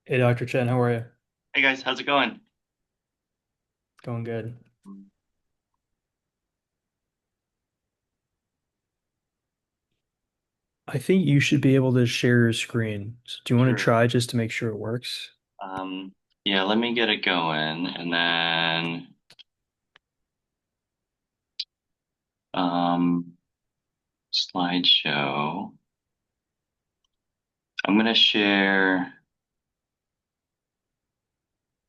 Hey, Dr. Chen, how are you? Hey guys, how's it going? Going good. I think you should be able to share your screen. So do you want to Sure. try just to make sure it works? Um, yeah, let me get it going and then um slideshow. I'm gonna share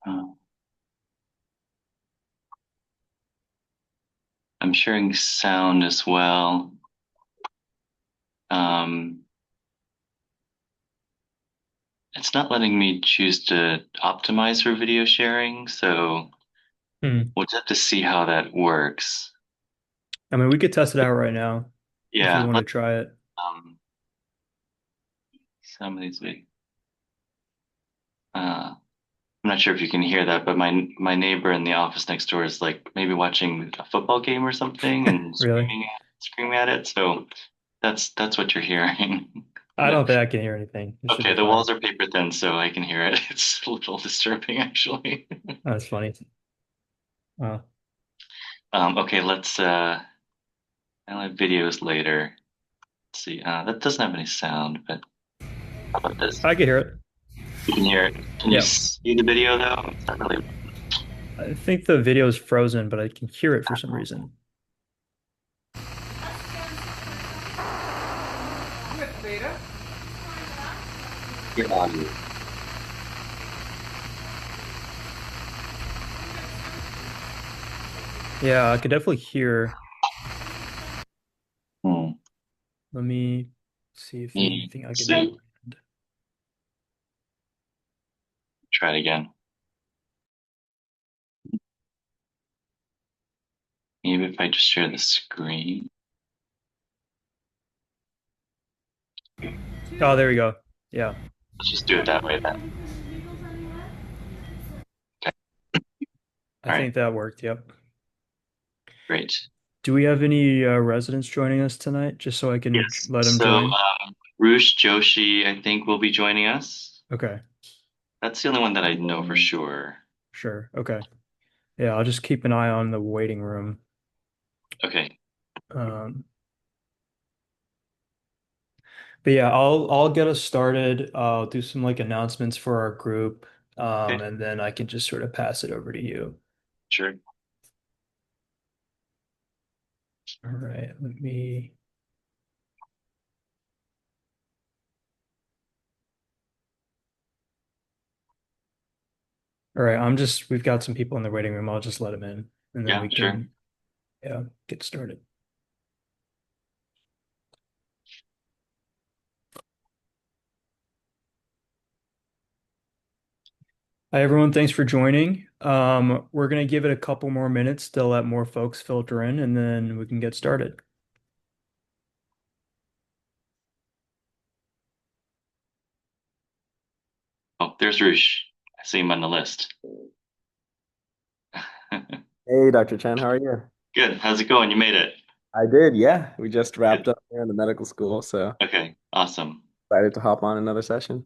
uh, I'm sharing sound as well. Um, it's not letting me choose to optimize for video sharing, so Hmm. we'll just have to see how that works. I mean, we could test it out right now if you Yeah, want to let try it. um some of these uh I'm not sure if you can hear that, but my neighbor in the office next door is like maybe watching a football game or something and Really? screaming at it. So that's what you're hearing. I No. don't think I can hear anything. It should Okay, be the fine. walls are paper thin, so I can hear it. It's a little disturbing actually. That's funny. Uh, Okay, let's I'll have videos later. Let's see. That doesn't have any sound, but how about this? I can hear it. You can hear it. Can you Yeah. see the video though? It's not really. I think the video is frozen, but I can hear it for some reason. Yeah. Yeah, I could definitely hear. Hmm. Let me see if there's Yeah. anything I can do. See. Try it again. Maybe if I just share the screen. Oh, there we go. Yeah, Let's just do it that way then. Okay. I All right. think that worked. Yep. Great. Do we have any residents joining us tonight, just so I can Yes. let them So, join? Roosh Joshi, I think, will be joining us. Okay, That's the only one that I know for sure. sure. Okay. Yeah, I'll just keep an eye on the waiting room. Okay. Um, but yeah, I'll get us started. I'll do some like announcements for our group, Okay. and then I can just sort of pass it over to you. Sure. All right, let me. All right, we've got some people in the waiting room. I'll just let them in, and then Yeah, we sure. can, yeah, get started. Hi, everyone. Thanks for joining. We're going to give it a couple more minutes to let more folks filter in, and then we can get started. Oh, there's Roosh. I see him on the list. Hey, Dr. Chen, how are you? Good. How's it going? You made it. I did, yeah. We just Good. wrapped up here in the medical school, so Okay. Awesome. excited to hop on another session.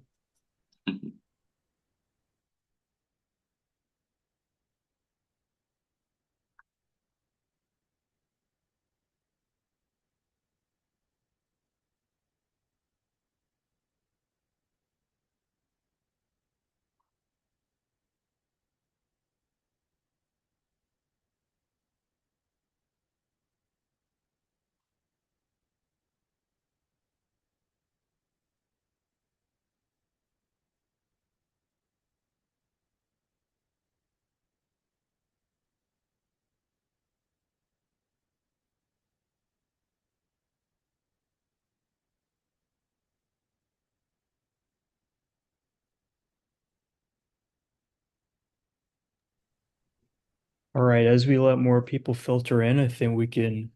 All right, as we let more people filter in, I think we can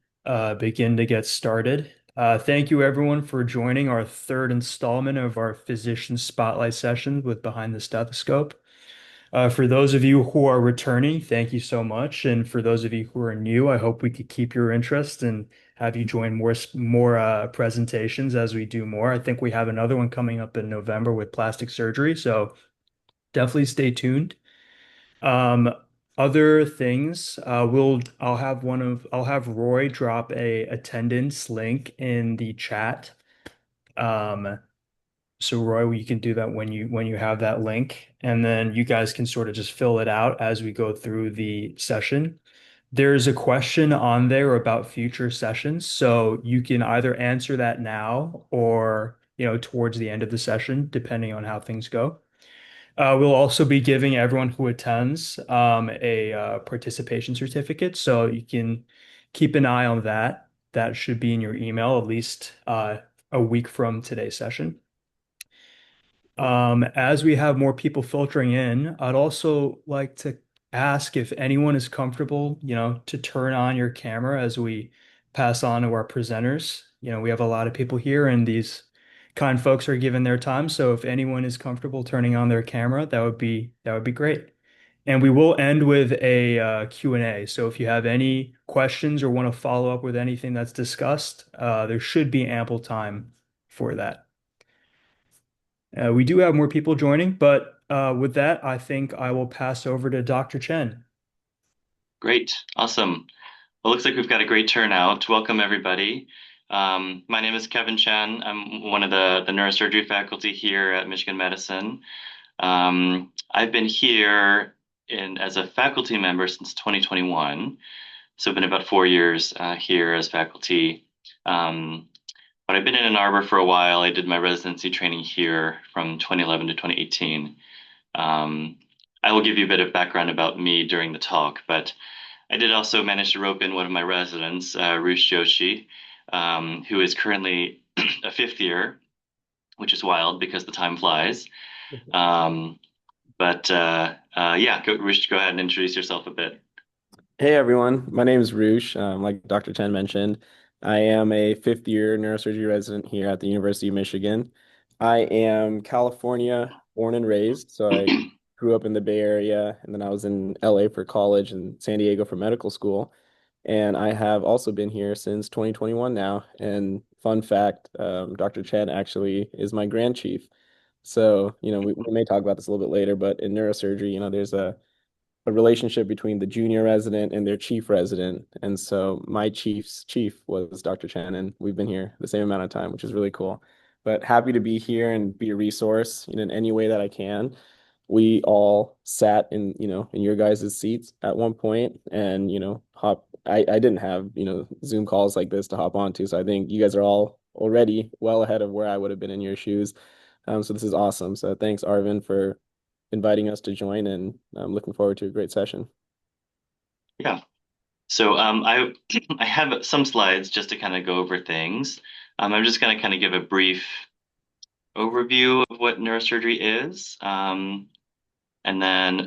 begin to get started. Thank you, everyone, for joining our third installment of our Physician Spotlight session with Behind the Stethoscope. For those of you who are returning, thank you so much. And for those of you who are new, I hope we could keep your interest and have you join more presentations as we do more. I think we have another one coming up in November with plastic surgery. So definitely stay tuned. Um, Other things, I'll have Roy drop a attendance link in the chat. Um, so Roy, you can do that when you have that link, and then you guys can sort of just fill it out as we go through the session. There's a question on there about future sessions, so you can either answer that now or, towards the end of the session, depending on how things go. We'll also be giving everyone who attends a participation certificate, so you can keep an eye on that. That should be in your email at least a week from today's session. As we have more people filtering in, I'd also like to ask if anyone is comfortable, to turn on your camera as we pass on to our presenters. We have a lot of people here and these kind folks are given their time. So if anyone is comfortable turning on their camera, that would be great. And we will end with a Q&A. So if you have any questions or want to follow up with anything that's discussed, there should be ample time for that. We do have more people joining, but with that, I think I will pass over to Dr. Chen. Great. Awesome. Well, looks like we've got a great turnout. Welcome, everybody. My name is Kevin Chen. I'm one of the neurosurgery faculty here at Michigan Medicine. I've been here as a faculty member since 2021. So I've been about 4 years here as faculty. Um, but I've been in Ann Arbor for a while. I did my residency training here from 2011 to 2018. Um, I will give you a bit of background about me during the talk, but I did also manage to rope in one of my residents, Rush Joshi, who is currently a fifth year, which is wild because the time flies. Um, but Rush, go ahead and introduce yourself a bit. Hey everyone, my name is Roosh. Like Dr. Chen mentioned, I am a fifth year neurosurgery resident here at the University of Michigan. I am California born and raised, so I grew up in the Bay Area, and then I was in LA for college and San Diego for medical school. And I have also been here since 2021 now. And fun fact, Dr. Chen actually is my grand chief. So, we may talk about this a little bit later, but in neurosurgery, there's a relationship between the junior resident and their chief resident. And so my chief's chief was Dr. Chen, and we've been here the same amount of time, which is really cool. But happy to be here and be a resource, in any way that I can. We all sat in your guys' seats at one point and, I didn't have, Zoom calls like this to hop onto. So I think you guys are all already well ahead of where I would have been in your shoes. So this is awesome. So thanks, Arvin, for inviting us to join, and I'm looking forward to a great session. Yeah. So I have some slides just to kind of go over things. I'm just going to kind of give a brief overview of what neurosurgery is. And then,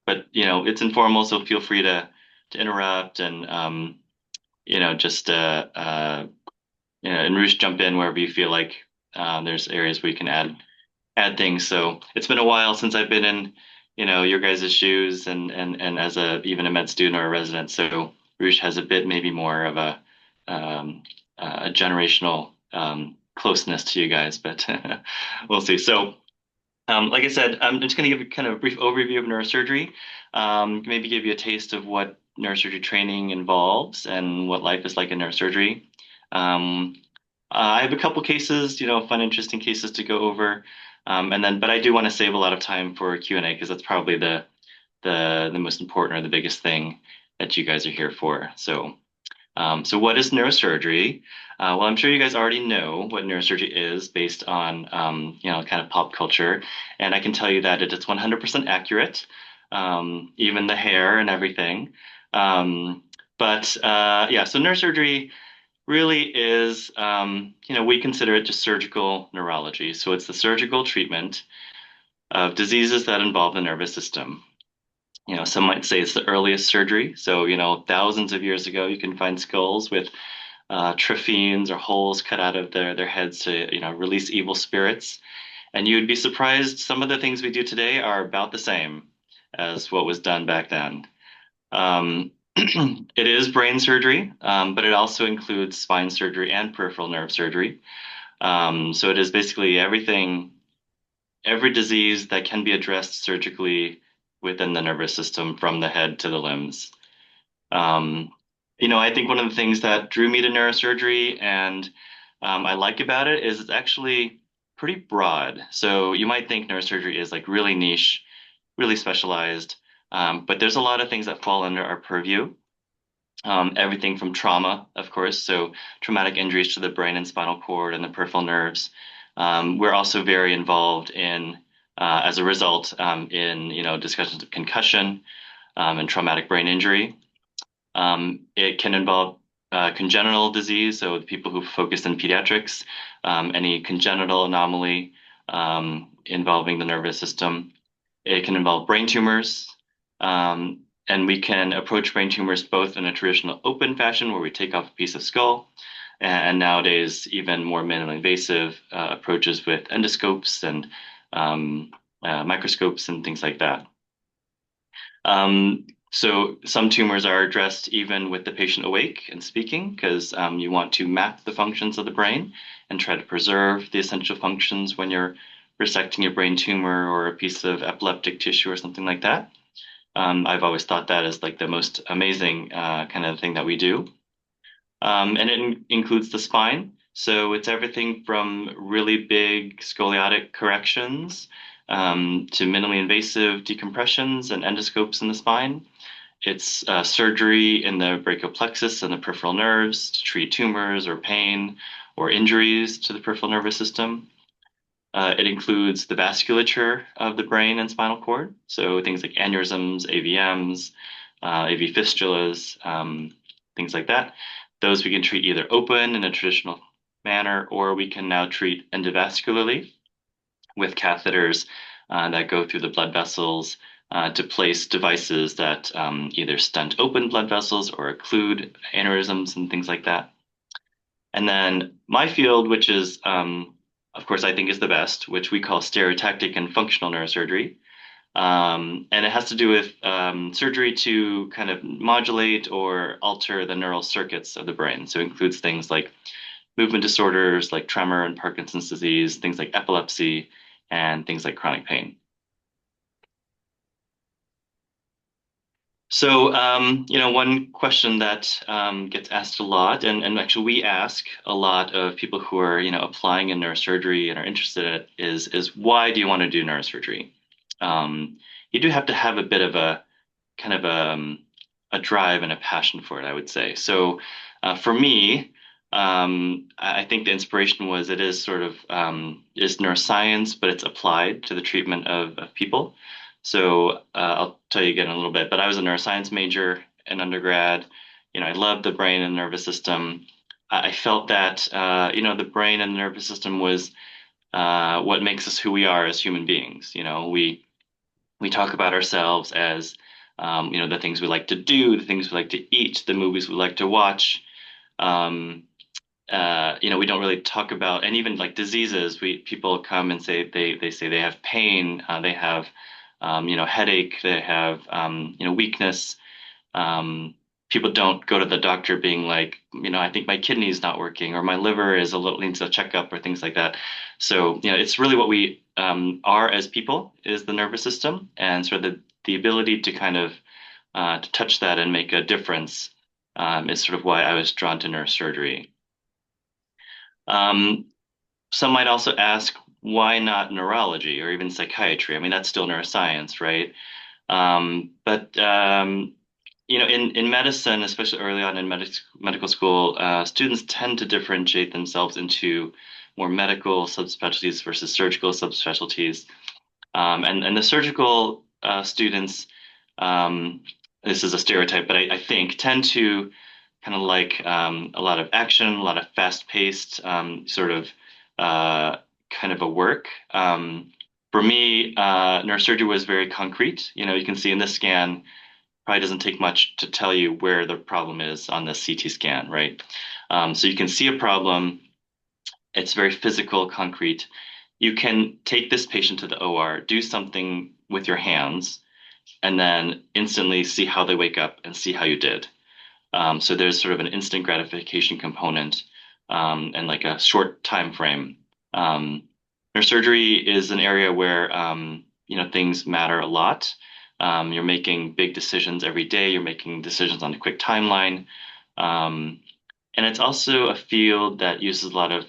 but it's informal, so feel free to interrupt and just and Roosh jump in wherever you feel like there's areas where you can add things. So it's been a while since I've been in your guys' shoes and as even a med student or a resident. So Roosh has a bit maybe more of a generational closeness to you guys, but we'll see. So. Like I said, I'm just going to give kind of a brief overview of neurosurgery, maybe give you a taste of what neurosurgery training involves and what life is like in neurosurgery. Um, I have a couple cases, fun, interesting cases to go over, but I do want to save a lot of time for Q&A because that's probably the most important or the biggest thing that you guys are here for. So what is neurosurgery? Well, I'm sure you guys already know what neurosurgery is based on, kind of pop culture. And I can tell you that it is 100% accurate, even the hair and everything. So neurosurgery really is, we consider it just surgical neurology. So it's the surgical treatment of diseases that involve the nervous system. Some might say it's the earliest surgery. So, thousands of years ago, you can find skulls with traphenes or holes cut out of their heads to, release evil spirits. And you'd be surprised some of the things we do today are about the same as what was done back then. It is brain surgery, but it also includes spine surgery and peripheral nerve surgery. So it is basically everything every disease that can be addressed surgically within the nervous system from the head to the limbs. Um, I think one of the things that drew me to neurosurgery and I like about it is it's actually pretty broad. So you might think neurosurgery is like really niche, really specialized, but there's a lot of things that fall under our purview. Everything from trauma, of course, so traumatic injuries to the brain and spinal cord and the peripheral nerves. We're also very involved in, as a result, in discussions of concussion and traumatic brain injury. It can involve congenital disease, so the people who focus in pediatrics, any congenital anomaly involving the nervous system. It can involve brain tumors, and we can approach brain tumors both in a traditional open fashion where we take off a piece of skull, and nowadays even more minimally invasive approaches with endoscopes and microscopes and things like that. So some tumors are addressed even with the patient awake and speaking because you want to map the functions of the brain and try to preserve the essential functions when you're resecting a brain tumor or a piece of epileptic tissue or something like that. I've always thought that is like the most amazing kind of thing that we do. And it includes the spine. So it's everything from really big scoliotic corrections to minimally invasive decompressions and endoscopes in the spine. It's surgery in the brachial plexus and the peripheral nerves to treat tumors or pain or injuries to the peripheral nervous system. It includes the vasculature of the brain and spinal cord, so things like aneurysms, AVMs, AV fistulas, things like that. Those we can treat either open in a traditional manner, or we can now treat endovascularly with catheters that go through the blood vessels to place devices that either stent open blood vessels or occlude aneurysms and things like that. And then my field, which is, of course, I think is the best, which we call stereotactic and functional neurosurgery. And it has to do with surgery to kind of modulate or alter the neural circuits of the brain. So it includes things like movement disorders like tremor and Parkinson's disease, things like epilepsy, and things like chronic pain. So, one question that gets asked a lot, and actually we ask a lot of people who are, applying in neurosurgery and are interested in it is why do you want to do neurosurgery? You do have to have a bit of a kind of a drive and a passion for it, I would say. So, for me, I think the inspiration was it is sort of is neuroscience, but it's applied to the treatment of people. So I'll tell you again in a little bit, but I was a neuroscience major in undergrad. I loved the brain and nervous system. I felt that the brain and the nervous system was what makes us who we are as human beings. We talk about ourselves as the things we like to do, the things we like to eat, the movies we like to watch. Um, we don't really talk about, and even like diseases, people come and say they say they have pain, they have headache, they have weakness. People don't go to the doctor being like, I think my kidney is not working or my liver is a little needs a checkup or things like that. So, it's really what we are as people is the nervous system and sort of the ability to kind of to touch that and make a difference is sort of why I was drawn to neurosurgery. Um, some might also ask, why not neurology or even psychiatry? I mean, that's still neuroscience, right? But in medicine, especially early on in medical school, students tend to differentiate themselves into more medical subspecialties versus surgical subspecialties. And the surgical students, this is a stereotype, but I think tend to kind of like a lot of action, a lot of fast-paced sort of kind of a work. For me, neurosurgery was very concrete. You can see in this scan, probably doesn't take much to tell you where the problem is on the CT scan, right? So you can see a problem. It's very physical, concrete. You can take this patient to the OR, do something with your hands, and then instantly see how they wake up and see how you did. So there's sort of an instant gratification component and like a short time frame. neurosurgery is an area where things matter a lot. You're making big decisions every day. You're making decisions on a quick timeline. Um, and it's also a field that uses a lot of,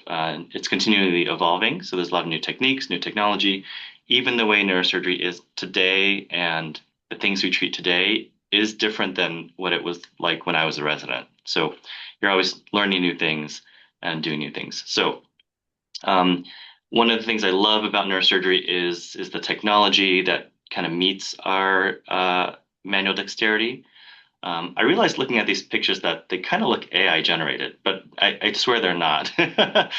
it's continually evolving. So there's a lot of new techniques, new technology. Even the way neurosurgery is today and the things we treat today is different than what it was like when I was a resident. So you're always learning new things and doing new things. So um, one of the things I love about neurosurgery is the technology that kind of meets our manual dexterity. I realized looking at these pictures that they kind of look AI generated, but I swear they're not.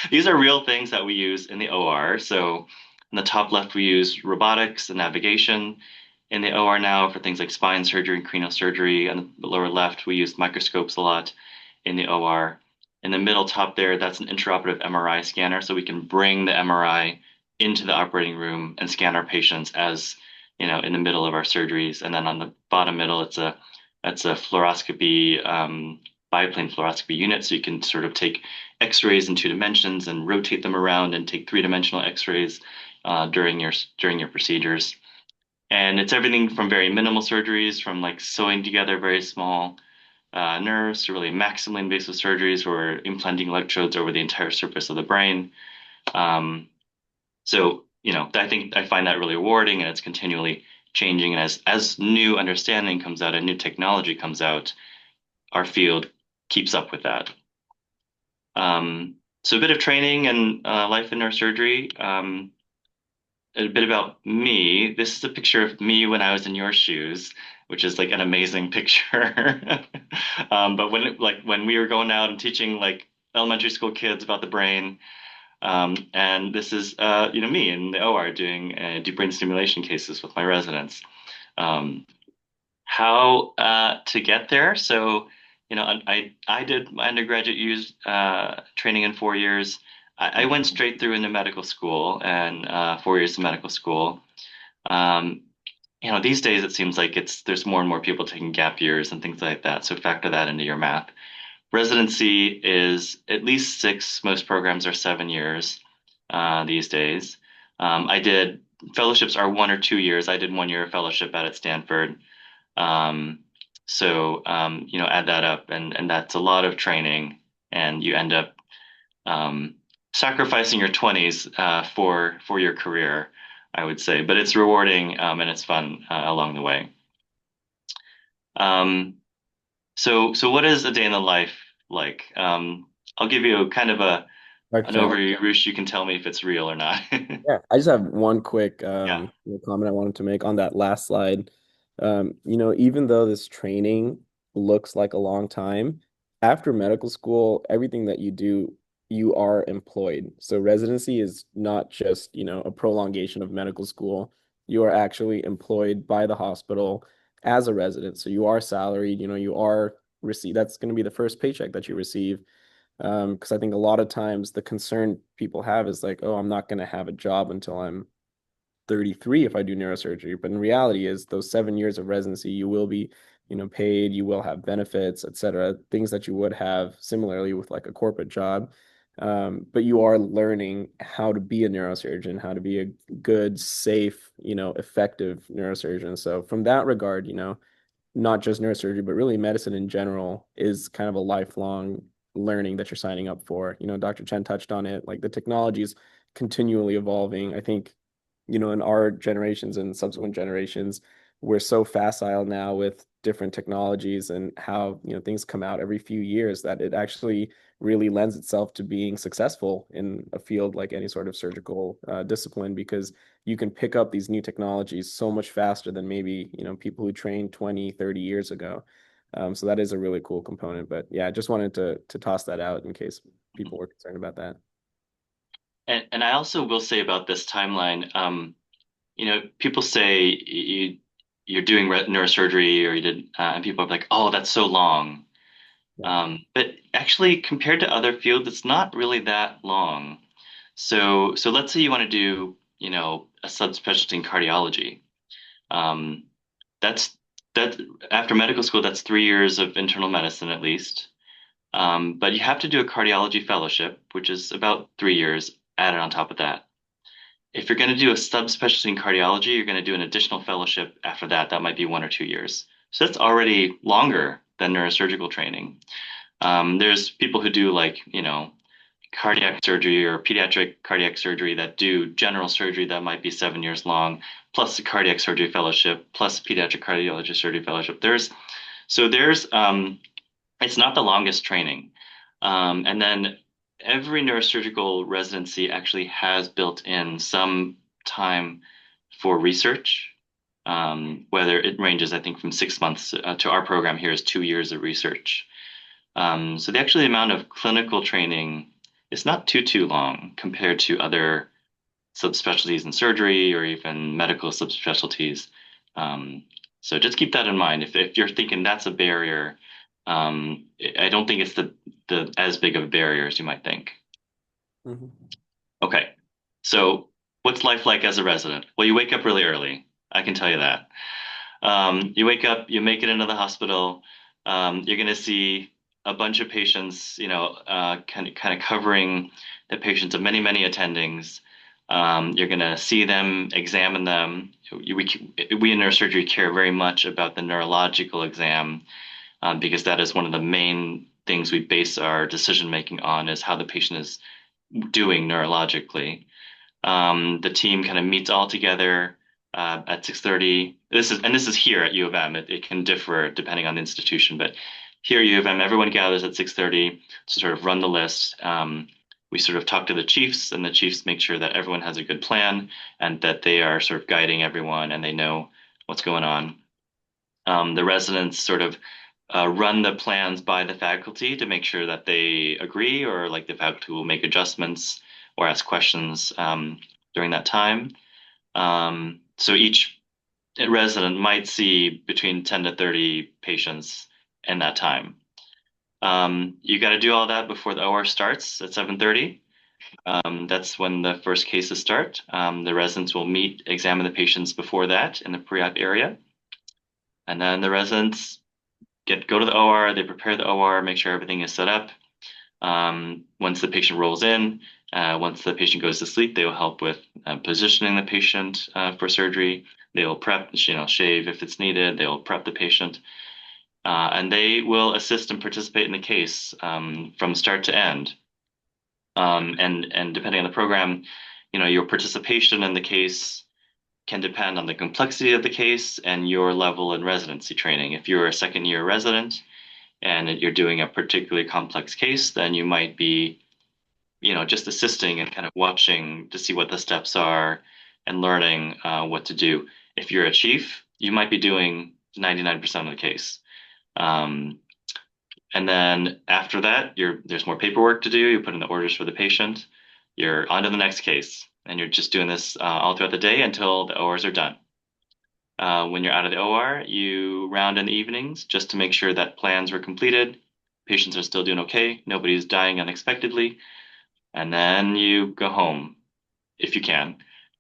These are real things that we use in the OR. So in the top left, we use robotics and navigation. In the OR now for things like spine surgery and cranial surgery. On the lower left, we use microscopes a lot in the OR. In the middle top there, that's an intraoperative MRI scanner. So we can bring the MRI into the operating room and scan our patients as, in the middle of our surgeries. And then on the bottom middle, that's a fluoroscopy, biplane fluoroscopy unit. So you can sort of take X-rays in 2 dimensions and rotate them around and take 3-dimensional X-rays during your procedures. And it's everything from very minimal surgeries, from like sewing together very small nerves, to really maximally invasive surgeries where we're implanting electrodes over the entire surface of the brain. So, I think I find that really rewarding, and it's continually changing. And as new understanding comes out and new technology comes out, our field keeps up with that. So a bit of training and life in neurosurgery. A bit about me. This is a picture of me when I was in your shoes, which is like an amazing picture. But when we were going out and teaching like elementary school kids about the brain, and this is me in the OR doing deep brain stimulation cases with my residents. Um, how to get there? So, I did my undergraduate use training in 4 years. I went straight through into medical school and 4 years of medical school. Um, these days it seems like there's more and more people taking gap years and things like that. So factor that into your math. Residency is at least 6. Most programs are 7 years these days. I did Fellowships are 1 or 2 years. I did 1 year of fellowship at Stanford. Um, so add that up, and that's a lot of training, and you end up um, sacrificing your 20s for your career, I would say. But it's rewarding and it's fun along the way. Um, so what is a day in the life like? I'll give you kind of Dr. an Chen. overview. Roosh, you can tell me if it's real or not. Yeah, I just have one quick Yeah. comment I wanted to make on that last slide. Even though this training looks like a long time, after medical school, everything that you do, you are employed. So residency is not just, a prolongation of medical school. You are actually employed by the hospital as a resident. So you are salaried, you are receive that's going to be the first paycheck that you receive. Because I think a lot of times the concern people have is like, oh, I'm not going to have a job until I'm 33 if I do neurosurgery. But in reality is those 7 years of residency, you will be, paid, you will have benefits, et cetera, things that you would have similarly with like a corporate job. But you are learning how to be a neurosurgeon, how to be a good, safe, effective neurosurgeon. So from that regard, not just neurosurgery, but really medicine in general is kind of a lifelong learning that you're signing up for. Dr. Chen touched on it. Like the technology is continually evolving. I think, in our generations and subsequent generations, we're so facile now with different technologies and how, things come out every few years that it actually really lends itself to being successful in a field like any sort of surgical discipline because you can pick up these new technologies so much faster than maybe, people who trained 20, 30 years ago. So that is a really cool component. But yeah, I just wanted to toss that out in case people were concerned about that. And I also will say about this timeline, people say you're doing neurosurgery or you did, and people are like, oh, that's so long. Yeah. But actually, compared to other fields, it's not really that long. So let's say you want to do, a subspecialty in cardiology. Um, that's that after medical school, that's 3 years of internal medicine at least. But you have to do a cardiology fellowship, which is about 3 years added on top of that. If you're going to do a subspecialty in cardiology, you're going to do an additional fellowship after that. That might be 1 or 2 years. So that's already longer than neurosurgical training. There's people who do like, cardiac surgery or pediatric cardiac surgery that do general surgery that might be 7 years long, plus a cardiac surgery fellowship, plus pediatric cardiology surgery fellowship. It's not the longest training. And then every neurosurgical residency actually has built in some time for research, whether it ranges, I think, from 6 months to our program here is 2 years of research. So the actual amount of clinical training is not too long compared to other subspecialties in surgery or even medical subspecialties. So just keep that in mind. If you're thinking that's a barrier, I don't think it's the as big of a barrier as you might think. Mhm. Okay, so what's life like as a resident? Well, you wake up really early. I can tell you that. You wake up, you make it into the hospital. You're going to see a bunch of patients, kind of covering the patients of many attendings. You're going to see them, examine them. We in neurosurgery care very much about the neurological exam, because that is one of the main things we base our decision making on is how the patient is doing neurologically. The team kind of meets all together at 6:30. This is here at U of M. It can differ depending on the institution, but here at U of M, everyone gathers at 6:30 to sort of run the list. We sort of talk to the chiefs, and the chiefs make sure that everyone has a good plan and that they are sort of guiding everyone and they know what's going on. The residents sort of run the plans by the faculty to make sure that they agree, or like the faculty will make adjustments or ask questions during that time. So each resident might see between 10 to 30 patients in that time. You got to do all that before the OR starts at 7:30. That's when the first cases start. The residents will meet, examine the patients before that in the pre-op area. And then the residents go to the OR, they prepare the OR, make sure everything is set up. Once the patient rolls in, once the patient goes to sleep, they will help with positioning the patient for surgery. They will prep, shave if it's needed. They will prep the patient, and they will assist and participate in the case from start to end. And depending on the program, your participation in the case can depend on the complexity of the case and your level in residency training. If you're a second year resident and you're doing a particularly complex case, then you might be, just assisting and kind of watching to see what the steps are and learning what to do. If you're a chief, you might be doing 99% of the case. And then after that, there's more paperwork to do. You put in the orders for the patient. You're on to the next case, and you're just doing this all throughout the day until the ORs are done. When you're out of the OR, you round in the evenings just to make sure that plans were completed, patients are still doing okay, nobody's dying unexpectedly, and then you go home if you can.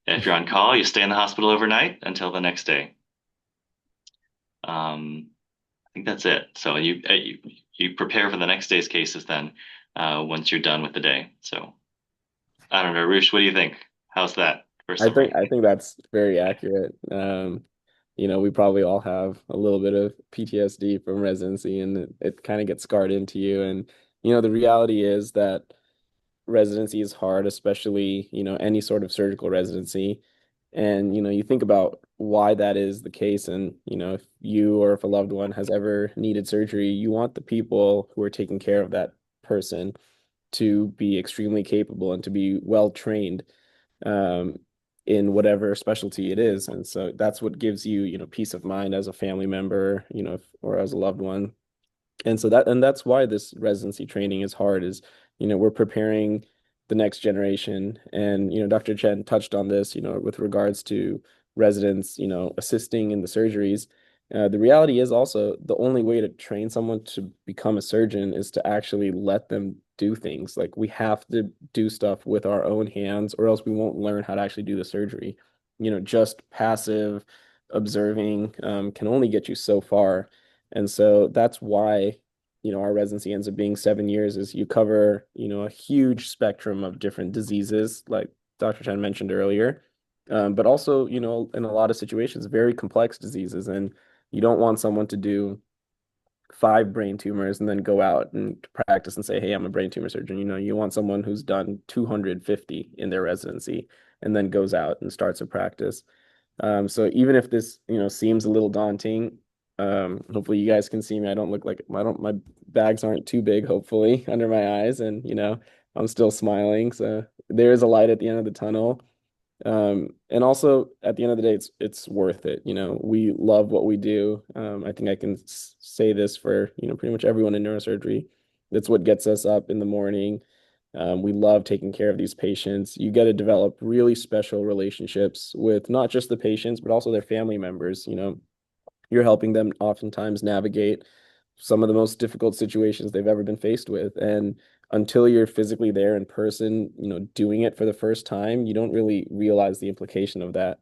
If you're on call, you stay in the hospital overnight until the next day. I think that's it. So you prepare for the next day's cases then once you're done with the day. So I don't know, Roosh, what do you think? How's that for I think summary? I think that's very accurate. We probably all have a little bit of PTSD from residency, and it kind of gets scarred into you. And the reality is that residency is hard, especially, any sort of surgical residency. And, you think about why that is the case. And, if you or if a loved one has ever needed surgery, you want the people who are taking care of that person to be extremely capable and to be well trained um, in whatever specialty it is. And so that's what gives you, peace of mind as a family member, or as a loved one. And that's why this residency training is hard is, we're preparing the next generation. And, Dr. Chen touched on this, with regards to residents, assisting in the surgeries. The reality is also the only way to train someone to become a surgeon is to actually let them do things. Like we have to do stuff with our own hands, or else we won't learn how to actually do the surgery. Just passive observing can only get you so far. And so that's why, our residency ends up being 7 years is you cover, a huge spectrum of different diseases, like Dr. Chen mentioned earlier. But also, in a lot of situations, very complex diseases, and you don't want someone to do five brain tumors and then go out and practice and say, "Hey, I'm a brain tumor surgeon." You want someone who's done 250 in their residency and then goes out and starts a practice. So even if this, seems a little daunting, hopefully you guys can see me. My bags aren't too big, hopefully, under my eyes, and I'm still smiling. So there is a light at the end of the tunnel. And also at the end of the day, it's worth it. We love what we do. I think I can say this for, pretty much everyone in neurosurgery. That's what gets us up in the morning. We love taking care of these patients. You get to develop really special relationships with not just the patients, but also their family members. You're helping them oftentimes navigate some of the most difficult situations they've ever been faced with. And until you're physically there in person, doing it for the first time, you don't really realize the implication of that.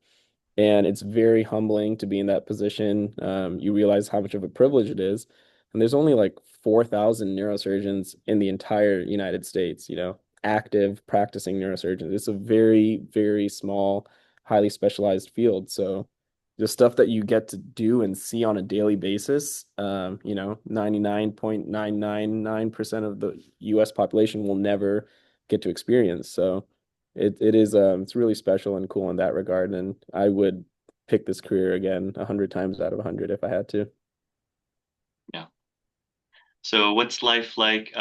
And it's very humbling to be in that position. You realize how much of a privilege it is. And there's only like 4,000 neurosurgeons in the entire United States, active practicing neurosurgeons. It's a very, very small, highly specialized field. So the stuff that you get to do and see on a daily basis, 99.999% of the US population will never get to experience. So it is it's really special and cool in that regard. And I would pick this career again 100 times out of 100 if I had to. Yeah. So what's life like?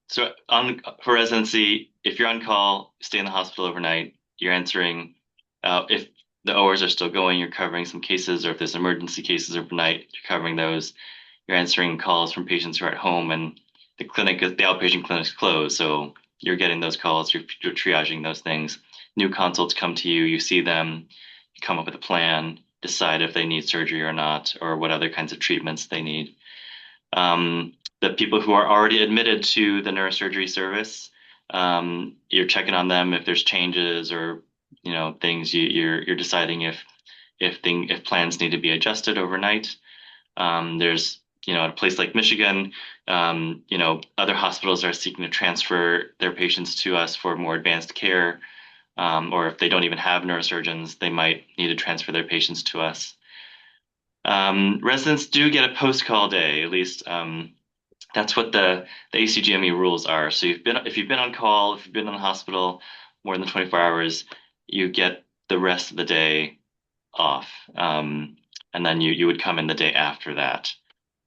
So on for residency, if you're on call, stay in the hospital overnight. You're answering if the ORs are still going, you're covering some cases, or if there's emergency cases overnight, you're covering those. You're answering calls from patients who are at home, and the outpatient clinic's closed, so you're getting those calls. You're triaging those things. New consults come to you, you see them, you come up with a plan, decide if they need surgery or not, or what other kinds of treatments they need. The people who are already admitted to the neurosurgery service, you're checking on them if there's changes or things. You're deciding if plans need to be adjusted overnight. There's at a place like Michigan, other hospitals are seeking to transfer their patients to us for more advanced care, or if they don't even have neurosurgeons, they might need to transfer their patients to us. Residents do get a post-call day, at least that's what the ACGME rules are. So if you've been on call, if you've been in the hospital more than 24 hours, you get the rest of the day off. And then you would come in the day after that.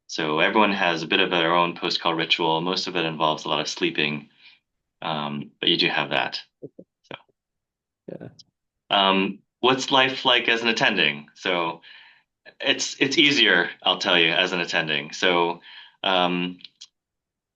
So everyone has a bit of their own post-call ritual. Most of it involves a lot of sleeping, but you do have that. So, Yeah. what's life like as an attending? So it's easier, I'll tell you, as an attending. So um,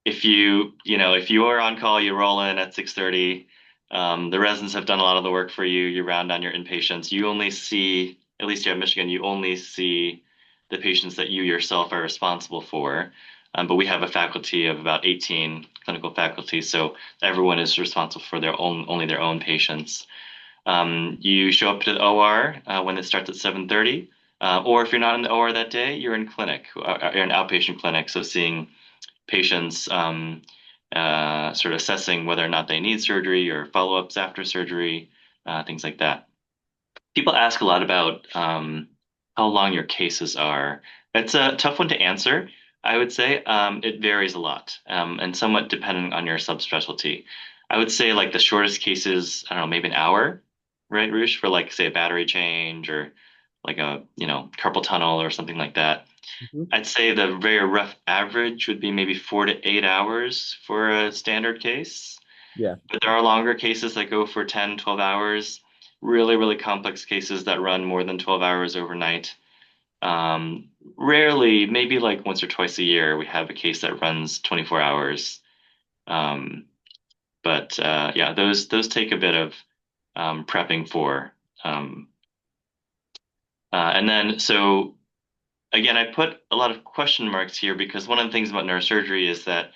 if you are on call, you roll in at 6:30. The residents have done a lot of the work for you. You round down your inpatients. You only see, at least here in Michigan, you only see the patients that you yourself are responsible for. But we have a faculty of about 18 clinical faculty, so everyone is responsible for only their own patients. You show up to the OR when it starts at 7:30, or if you're not in the OR that day, you're in clinic, you're in outpatient clinic, so seeing patients, sort of assessing whether or not they need surgery or follow-ups after surgery, things like that. People ask a lot about how long your cases are. It's a tough one to answer, I would say. It varies a lot, and somewhat dependent on your subspecialty. I would say like the shortest cases, I don't know, maybe an hour, right, Roosh, for like say a battery change or like a carpal tunnel or something like that. Mhm. I'd say the very rough average would be maybe 4 to 8 hours for a standard case. Yeah. But there are longer cases that go for 10, 12 hours, really, really complex cases that run more than 12 hours overnight. Rarely, maybe like once or twice a year, we have a case that runs 24 hours. Um, but yeah, those take a bit of prepping for. Um, and then so again, I put a lot of question marks here because one of the things about neurosurgery is that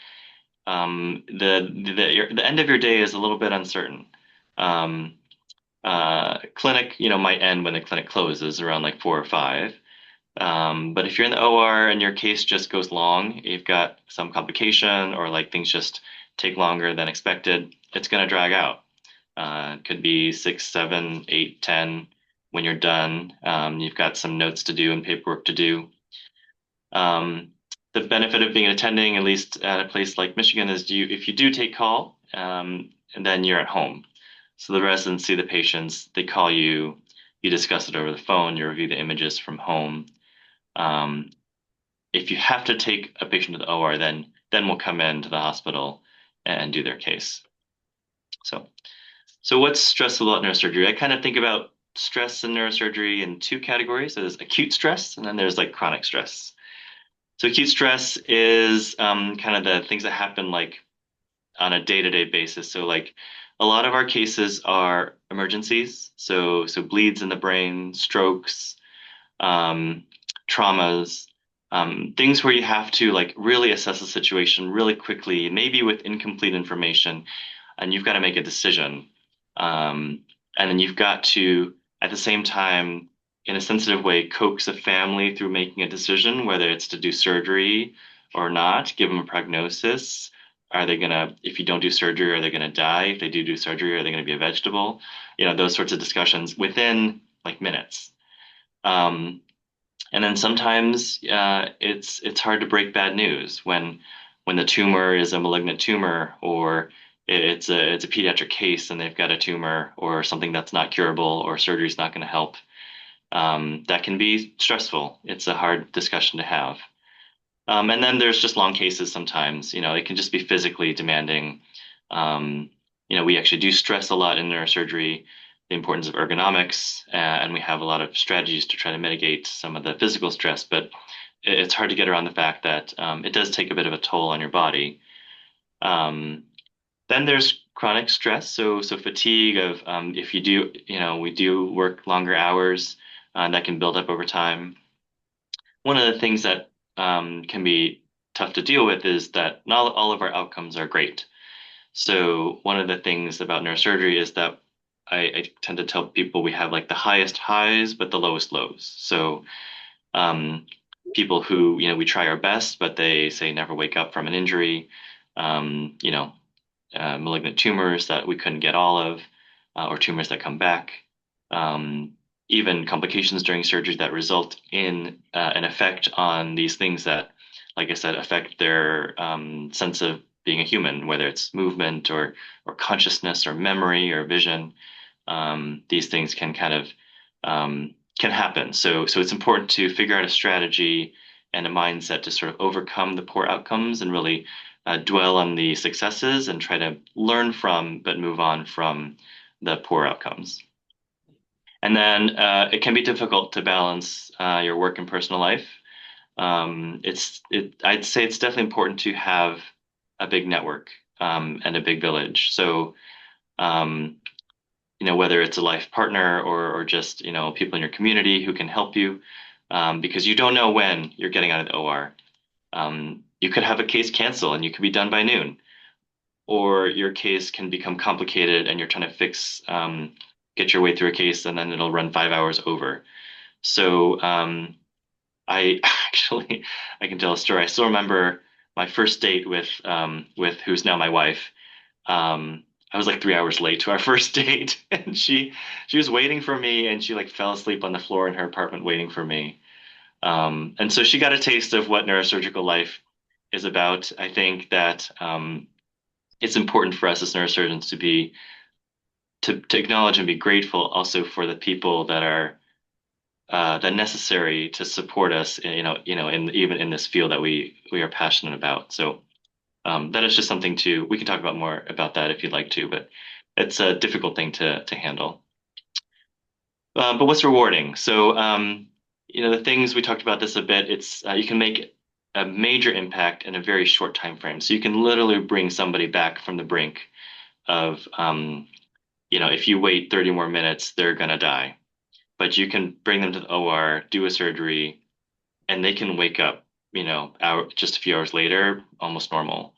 the end of your day is a little bit uncertain. Um, Clinic, might end when the clinic closes around like 4 or 5. But if you're in the OR and your case just goes long, you've got some complication or like things just take longer than expected, it's going to drag out. It could be 6, 7, 8, 10 when you're done. You've got some notes to do and paperwork to do. Um, the benefit of being an attending, at least at a place like Michigan, is if you do take call, and then you're at home. So the residents see the patients, they call you, you discuss it over the phone, you review the images from home. Um, if you have to take a patient to the OR, then we'll come into the hospital and do their case. So, so what's stressful about neurosurgery? I kind of think about stress in neurosurgery in two categories. There's acute stress, and then there's like chronic stress. So acute stress is kind of the things that happen like on a day-to-day basis. So like a lot of our cases are emergencies. So bleeds in the brain, strokes, um, traumas, things where you have to like really assess the situation really quickly, maybe with incomplete information, and you've got to make a decision. Um, and then you've got to, at the same time, in a sensitive way, coax a family through making a decision, whether it's to do surgery or not, give them a prognosis. Are they gonna, if you don't do surgery, are they gonna die? If they do surgery, are they gonna be a vegetable? You know, those sorts of discussions within like minutes. Um, and then sometimes it's hard to break bad news when the tumor is a malignant tumor or it's a pediatric case and they've got a tumor or something that's not curable or surgery is not going to help. That can be stressful. It's a hard discussion to have. And then there's just long cases sometimes. You know, it can just be physically demanding. Um, you know, we actually do stress a lot in neurosurgery, the importance of ergonomics, and we have a lot of strategies to try to mitigate some of the physical stress, but it's hard to get around the fact that it does take a bit of a toll on your body. Um, then there's chronic stress, so fatigue of if you do, you know, we do work longer hours, that can build up over time. One of the things that can be tough to deal with is that not all of our outcomes are great. So one of the things about neurosurgery is that I tend to tell people we have like the highest highs, but the lowest lows. So um, people who, you know, we try our best, but they say never wake up from an injury, you know, malignant tumors that we couldn't get all of, or tumors that come back, um, even complications during surgery that result in an effect on these things that, like I said, affect their sense of being a human, whether it's movement or consciousness or memory or vision. These things can kind of can happen. So it's important to figure out a strategy and a mindset to sort of overcome the poor outcomes and really dwell on the successes and try to learn from, but move on from the poor outcomes. And then it can be difficult to balance your work and personal life. I'd say it's definitely important to have a big network and a big village. So, um, you know, whether it's a life partner or just, you know, people in your community who can help you, because you don't know when you're getting out of the OR. You could have a case cancel and you could be done by noon, or your case can become complicated and you're trying to get your way through a case and then it'll run 5 hours over. So I actually, I can tell a story. I still remember my first date with who's now my wife. I was like 3 hours late to our first date, and she was waiting for me, and she like fell asleep on the floor in her apartment waiting for me. And so she got a taste of what neurosurgical life is about. I think that it's important for us as neurosurgeons to acknowledge and be grateful also for the people that are that necessary to support us, in even in this field that we are passionate about. So that is just something to we can talk about more about that if you'd like to, but it's a difficult thing to handle. But what's rewarding? So the things we talked about this a bit. It's you can make a major impact in a very short time frame. So you can literally bring somebody back from the brink of if you wait 30 more minutes, they're gonna die. But you can bring them to the OR, do a surgery, and they can wake up, just a few hours later, almost normal.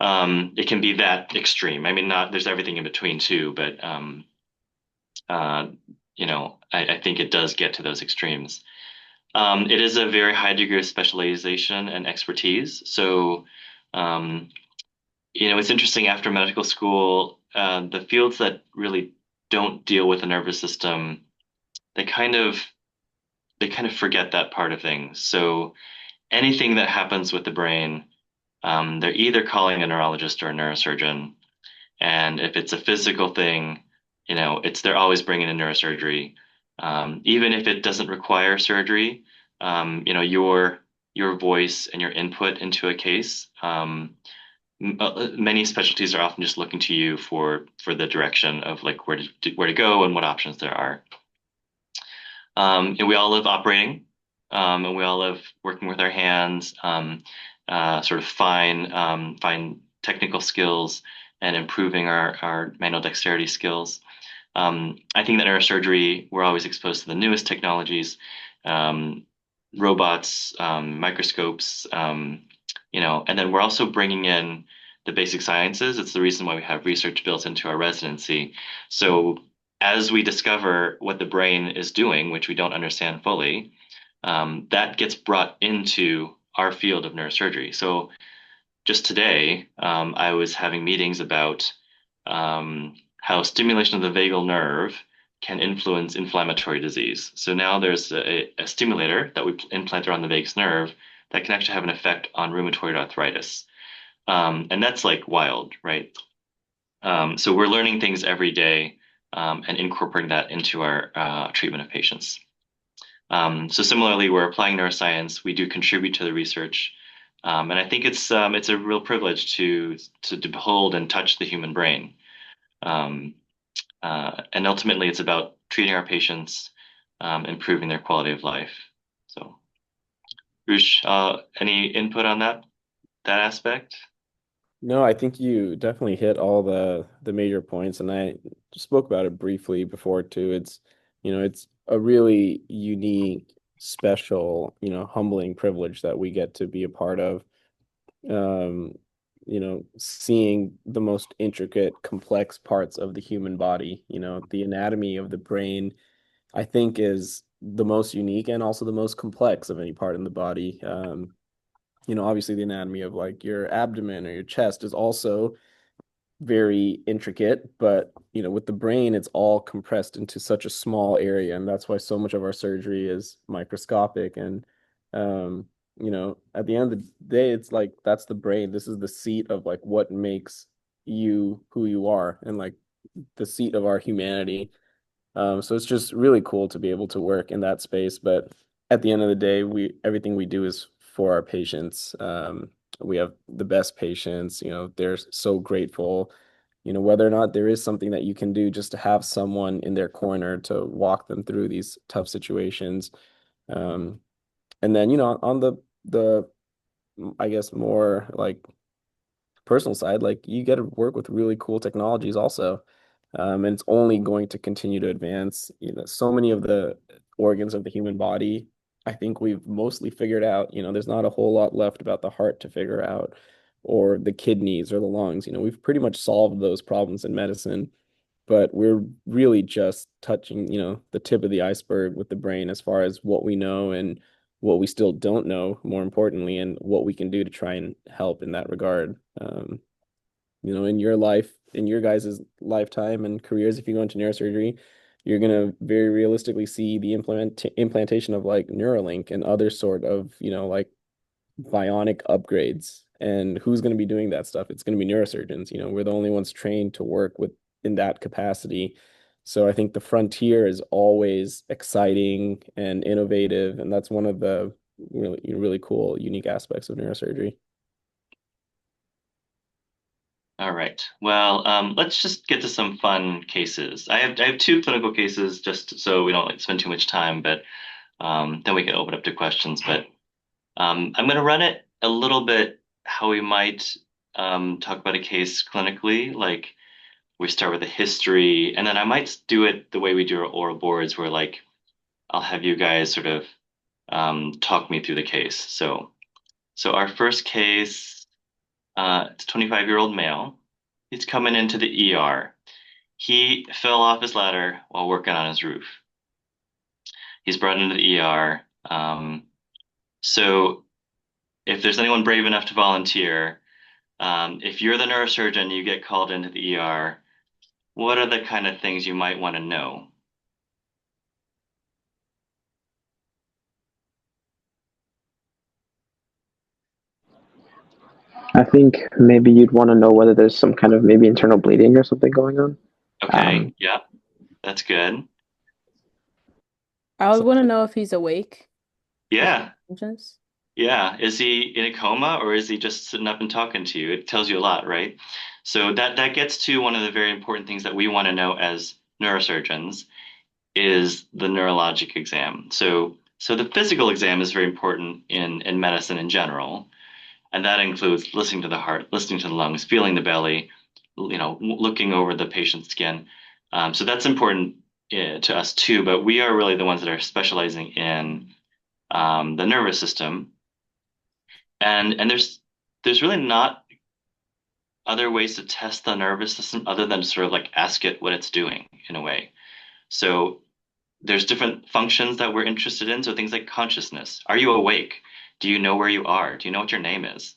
It can be that extreme. I mean, not there's everything in between too, but uh, I think it does get to those extremes. It is a very high degree of specialization and expertise. So, it's interesting after medical school, the fields that really don't deal with the nervous system, they kind of they kind of forget that part of things. So anything that happens with the brain, they're either calling a neurologist or a neurosurgeon. And if it's a physical thing, it's they're always bringing in neurosurgery. Even if it doesn't require surgery, your voice and your input into a case. Many specialties are often just looking to you for the direction of like where to go and what options there are. And we all live operating, and we all live working with our hands, sort of fine technical skills and improving our manual dexterity skills. I think that neurosurgery, we're always exposed to the newest technologies, um, robots, microscopes, and then we're also bringing in the basic sciences. It's the reason why we have research built into our residency. So as we discover what the brain is doing, which we don't understand fully, that gets brought into our field of neurosurgery. So just today, I was having meetings about how stimulation of the vagal nerve can influence inflammatory disease. So now there's a stimulator that we implant around the vagus nerve that can actually have an effect on rheumatoid arthritis. And that's like wild, right? So we're learning things every day and incorporating that into our treatment of patients. So similarly, we're applying neuroscience. We do contribute to the research, and I think it's a real privilege to behold and touch the human brain. Um, and ultimately, it's about treating our patients, improving their quality of life. So, Rush, any input on that aspect? No, I think you definitely hit all the major points, and I spoke about it briefly before too. It's a really unique, special, humbling privilege that we get to be a part of. Um, Seeing the most intricate, complex parts of the human body, the anatomy of the brain, I think is the most unique and also the most complex of any part in the body. Obviously the anatomy of like your abdomen or your chest is also very intricate, but with the brain, it's all compressed into such a small area, and that's why so much of our surgery is microscopic. And at the end of the day, it's like that's the brain. This is the seat of like what makes you who you are, and like the seat of our humanity. So it's just really cool to be able to work in that space. But at the end of the day, we everything we do is for our patients. We have the best patients, they're so grateful, whether or not there is something that you can do just to have someone in their corner to walk them through these tough situations. Um, and then, on the I guess more like personal side, like you get to work with really cool technologies also. And it's only going to continue to advance. So many of the organs of the human body, I think we've mostly figured out. There's not a whole lot left about the heart to figure out, or the kidneys or the lungs. We've pretty much solved those problems in medicine, but we're really just touching, the tip of the iceberg with the brain as far as what we know and what we still don't know, more importantly, and what we can do to try and help in that regard. In your life, in your guys' lifetime and careers, if you go into neurosurgery, you're gonna very realistically see the implantation of like Neuralink and other sort of, like bionic upgrades. And who's gonna be doing that stuff? It's gonna be neurosurgeons. We're the only ones trained to work with in that capacity. So I think the frontier is always exciting and innovative, and that's one of the really cool, unique aspects of neurosurgery. All right. Well, let's just get to some fun cases. I have two clinical cases just so we don't like spend too much time, but then we can open up to questions. But I'm going to run it a little bit how we might talk about a case clinically. Like we start with the history, and then I might do it the way we do our oral boards, where like I'll have you guys sort of talk me through the case. So our first case, it's a 25-year-old male. He's coming into the ER. He fell off his ladder while working on his roof. He's brought into the ER. So if there's anyone brave enough to volunteer, if you're the neurosurgeon, you get called into the ER. what are the kind of things you might want to know? I think maybe you'd want to know whether there's some kind of maybe internal bleeding or something going on. Okay, Um, yeah, that's good. I would So, want to know if he's awake, if he's Yeah, conscious. yeah. Is he in a coma or is he just sitting up and talking to you? It tells you a lot, right? So that gets to one of the very important things that we want to know as neurosurgeons is the neurologic exam. So the physical exam is very important in medicine in general, and that includes listening to the heart, listening to the lungs, feeling the belly, looking over the patient's skin. So that's important to us too, but we are really the ones that are specializing in the nervous system. And there's really not other ways to test the nervous system other than to sort of like ask it what it's doing in a way. So there's different functions that we're interested in. So things like consciousness. Are you awake? Do you know where you are? Do you know what your name is?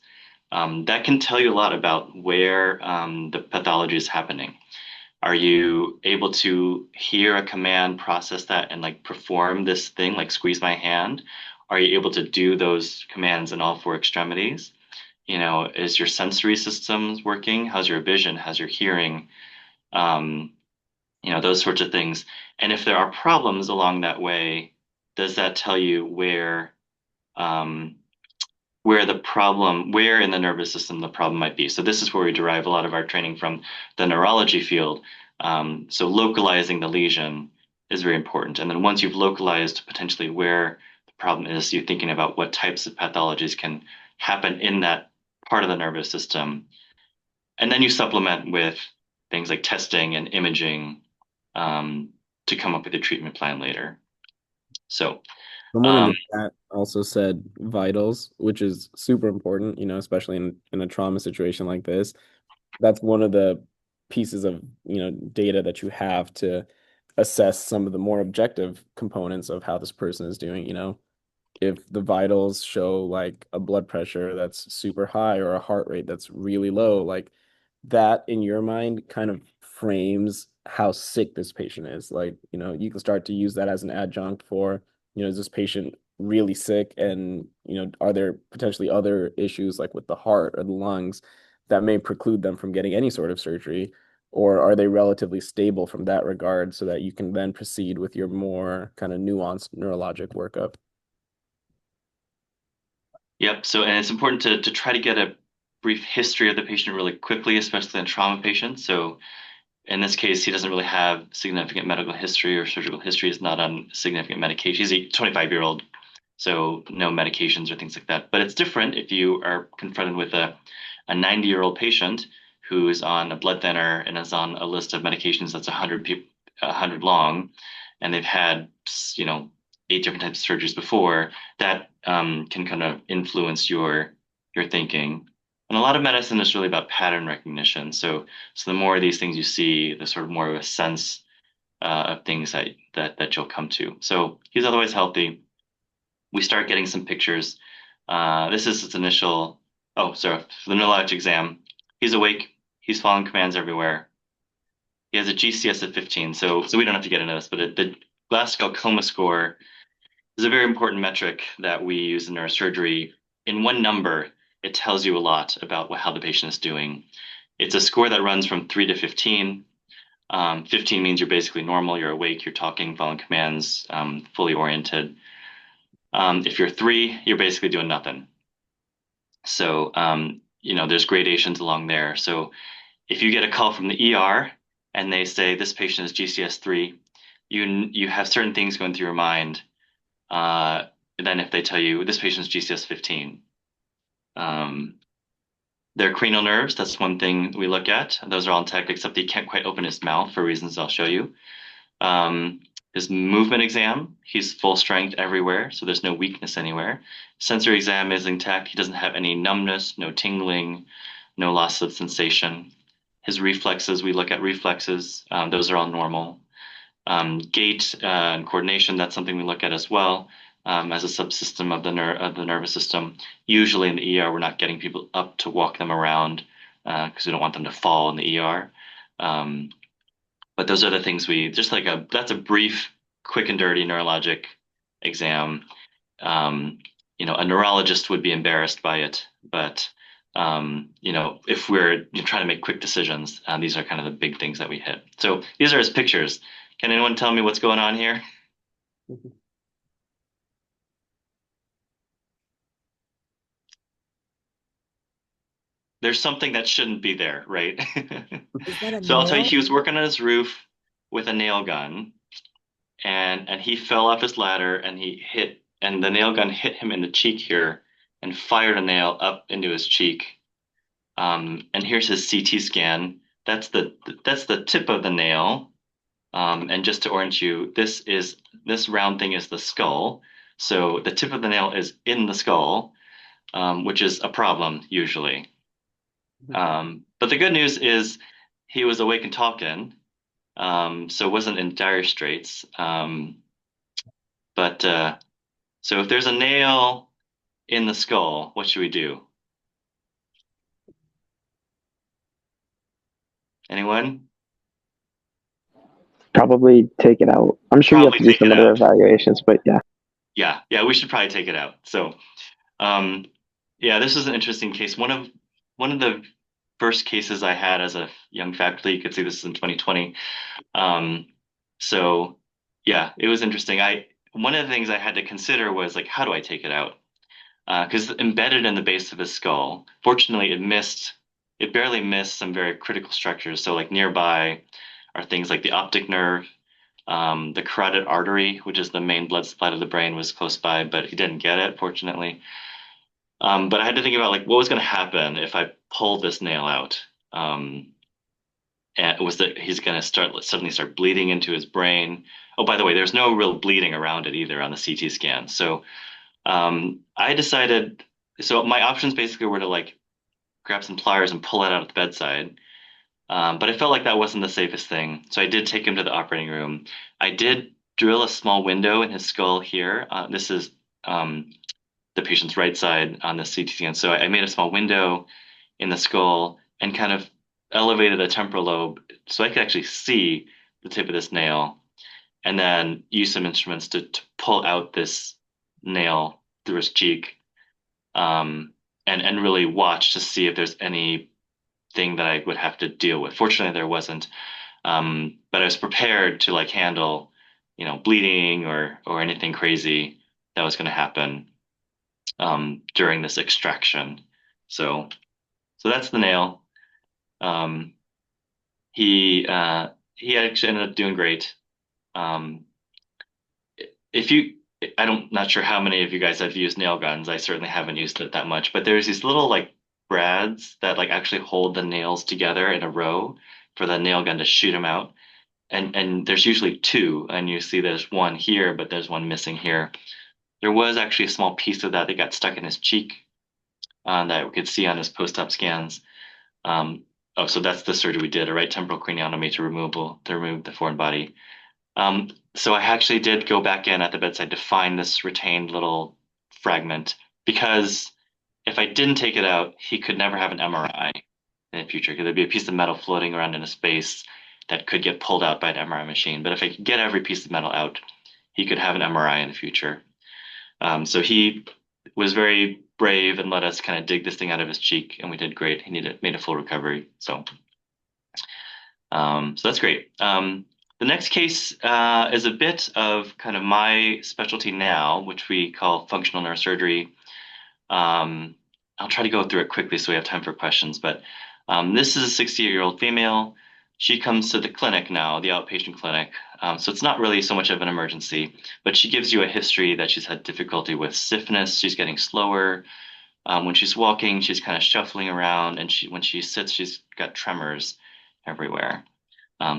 That can tell you a lot about where the pathology is happening. Are you able to hear a command, process that, and like perform this thing, like squeeze my hand? Are you able to do those commands in all four extremities? Is your sensory systems working? How's your vision? How's your hearing? Um, those sorts of things. And if there are problems along that way, does that tell you um, where in the nervous system the problem might be? So this is where we derive a lot of our training from the neurology field. So localizing the lesion is very important. And then once you've localized potentially where the problem is, you're thinking about what types of pathologies can happen in that part of the nervous system. And then you supplement with things like testing and imaging um, to come up with a treatment plan later. So, someone in um, the chat also said vitals, which is super important, especially in a trauma situation like this. That's one of the pieces of, data that you have to assess some of the more objective components of how this person is doing, if the vitals show like a blood pressure that's super high or a heart rate that's really low, like that in your mind kind of frames how sick this patient is. Like, you can start to use that as an adjunct for, is this patient really sick? And, are there potentially other issues like with the heart or the lungs that may preclude them from getting any sort of surgery? Or are they relatively stable from that regard so that you can then proceed with your more kind of nuanced neurologic workup? yep. So, and it's important to try to get a brief history of the patient really quickly, especially in trauma patients. So, in this case, he doesn't really have significant medical history or surgical history. He's not on significant medication. He's a 25-year-old, so no medications or things like that. But it's different if you are confronted with a 90-year-old patient who is on a blood thinner and is on a list of medications that's 100 long, and they've had, you know, 8 different types of surgeries before. That can kind of influence your thinking. And a lot of medicine is really about pattern recognition. So the more of these things you see, the sort of more of a sense of things that you'll come to. So he's otherwise healthy. We start getting some pictures. This is his initial. Oh, sorry, for the neurologic exam. He's awake. He's following commands everywhere. He has a GCS of 15. So we don't have to get into this, but the Glasgow Coma score is a very important metric that we use in neurosurgery. In one number, it tells you a lot about how the patient is doing. It's a score that runs from 3 to 15. 15 means you're basically normal, you're awake, you're talking, following commands, fully oriented. If you're 3, you're basically doing nothing. So, there's gradations along there. So if you get a call from the ER and they say this patient is GCS 3, you have certain things going through your mind. Uh, then if they tell you this patient is GCS 15, um, their cranial nerves, that's one thing we look at. Those are all intact, except he can't quite open his mouth for reasons I'll show you. His movement exam, he's full strength everywhere, so there's no weakness anywhere. Sensory exam is intact. He doesn't have any numbness, no tingling, no loss of sensation. His reflexes, we look at reflexes. Those are all normal. Gait and coordination, that's something we look at as well as a subsystem of the nervous system. Usually in the ER, we're not getting people up to walk them around because we don't want them to fall in the ER. Um, But those are the things just like that's a brief, quick and dirty neurologic exam. Um, a neurologist would be embarrassed by it, but if we're trying to make quick decisions, these are kind of the big things that we hit. So these are his pictures. Can anyone tell me what's going on here? There's something that shouldn't be there, right? Is that a So I'll tell you, nail? he was working on his roof with a nail gun, and he fell off his ladder and the nail gun hit him in the cheek here and fired a nail up into his cheek. And here's his CT scan. That's the tip of the nail. And just to orient you, this round thing is the skull. So the tip of the nail is in the skull, which is a problem usually. But the good news is he was awake and talking, so wasn't in dire straits. But so if there's a nail in the skull, what should we do? Anyone? Probably take it out. I'm sure you have Probably to do take some it other out. evaluations, but yeah. Yeah, we should probably take it out. So, yeah, this is an interesting case. One of the first cases I had as a young faculty. You could see this is in 2020. So, yeah, it was interesting. One of the things I had to consider was like, how do I take it out? Because embedded in the base of his skull, fortunately, it barely missed some very critical structures. So, like nearby are things like the optic nerve. The carotid artery, which is the main blood supply to the brain, was close by, but he didn't get it, fortunately. But I had to think about like what was going to happen if I pulled this nail out. And it was that he's going to suddenly start bleeding into his brain. Oh, by the way, there's no real bleeding around it either on the CT scan. So I decided. So my options basically were to like grab some pliers and pull it out at the bedside. But I felt like that wasn't the safest thing. So I did take him to the operating room. I did drill a small window in his skull here. This is the patient's right side on the CT scan. So I made a small window in the skull and kind of elevated the temporal lobe so I could actually see the tip of this nail and then use some instruments to pull out this nail through his cheek and really watch to see if there's anything that I would have to deal with. Fortunately, there wasn't. But I was prepared to like handle, bleeding or anything crazy that was going to happen during this extraction. So that's the nail. Um, he actually ended up doing great. Um, if you, not sure how many of you guys have used nail guns. I certainly haven't used it that much, but there's these little like brads that like actually hold the nails together in a row for the nail gun to shoot them out. And there's usually two, and you see there's one here, but there's one missing here. There was actually a small piece of that got stuck in his cheek that we could see on his post-op scans. So that's the surgery we did, a right temporal craniotomy to remove the foreign body. So I actually did go back in at the bedside to find this retained little fragment because if I didn't take it out, he could never have an MRI in the future because there'd be a piece of metal floating around in a space that could get pulled out by an MRI machine. But if I could get every piece of metal out, he could have an MRI in the future. So he was very brave and let us kind of dig this thing out of his cheek, and we did great. He made a full recovery. So that's great. The next case is a bit of kind of my specialty now, which we call functional neurosurgery. I'll try to go through it quickly so we have time for questions. But this is a 68-year-old female. She comes to the clinic now, the outpatient clinic. So it's not really so much of an emergency, but she gives you a history that she's had difficulty with stiffness. She's getting slower. When she's walking, she's kind of shuffling around, and when she sits, she's got tremors everywhere.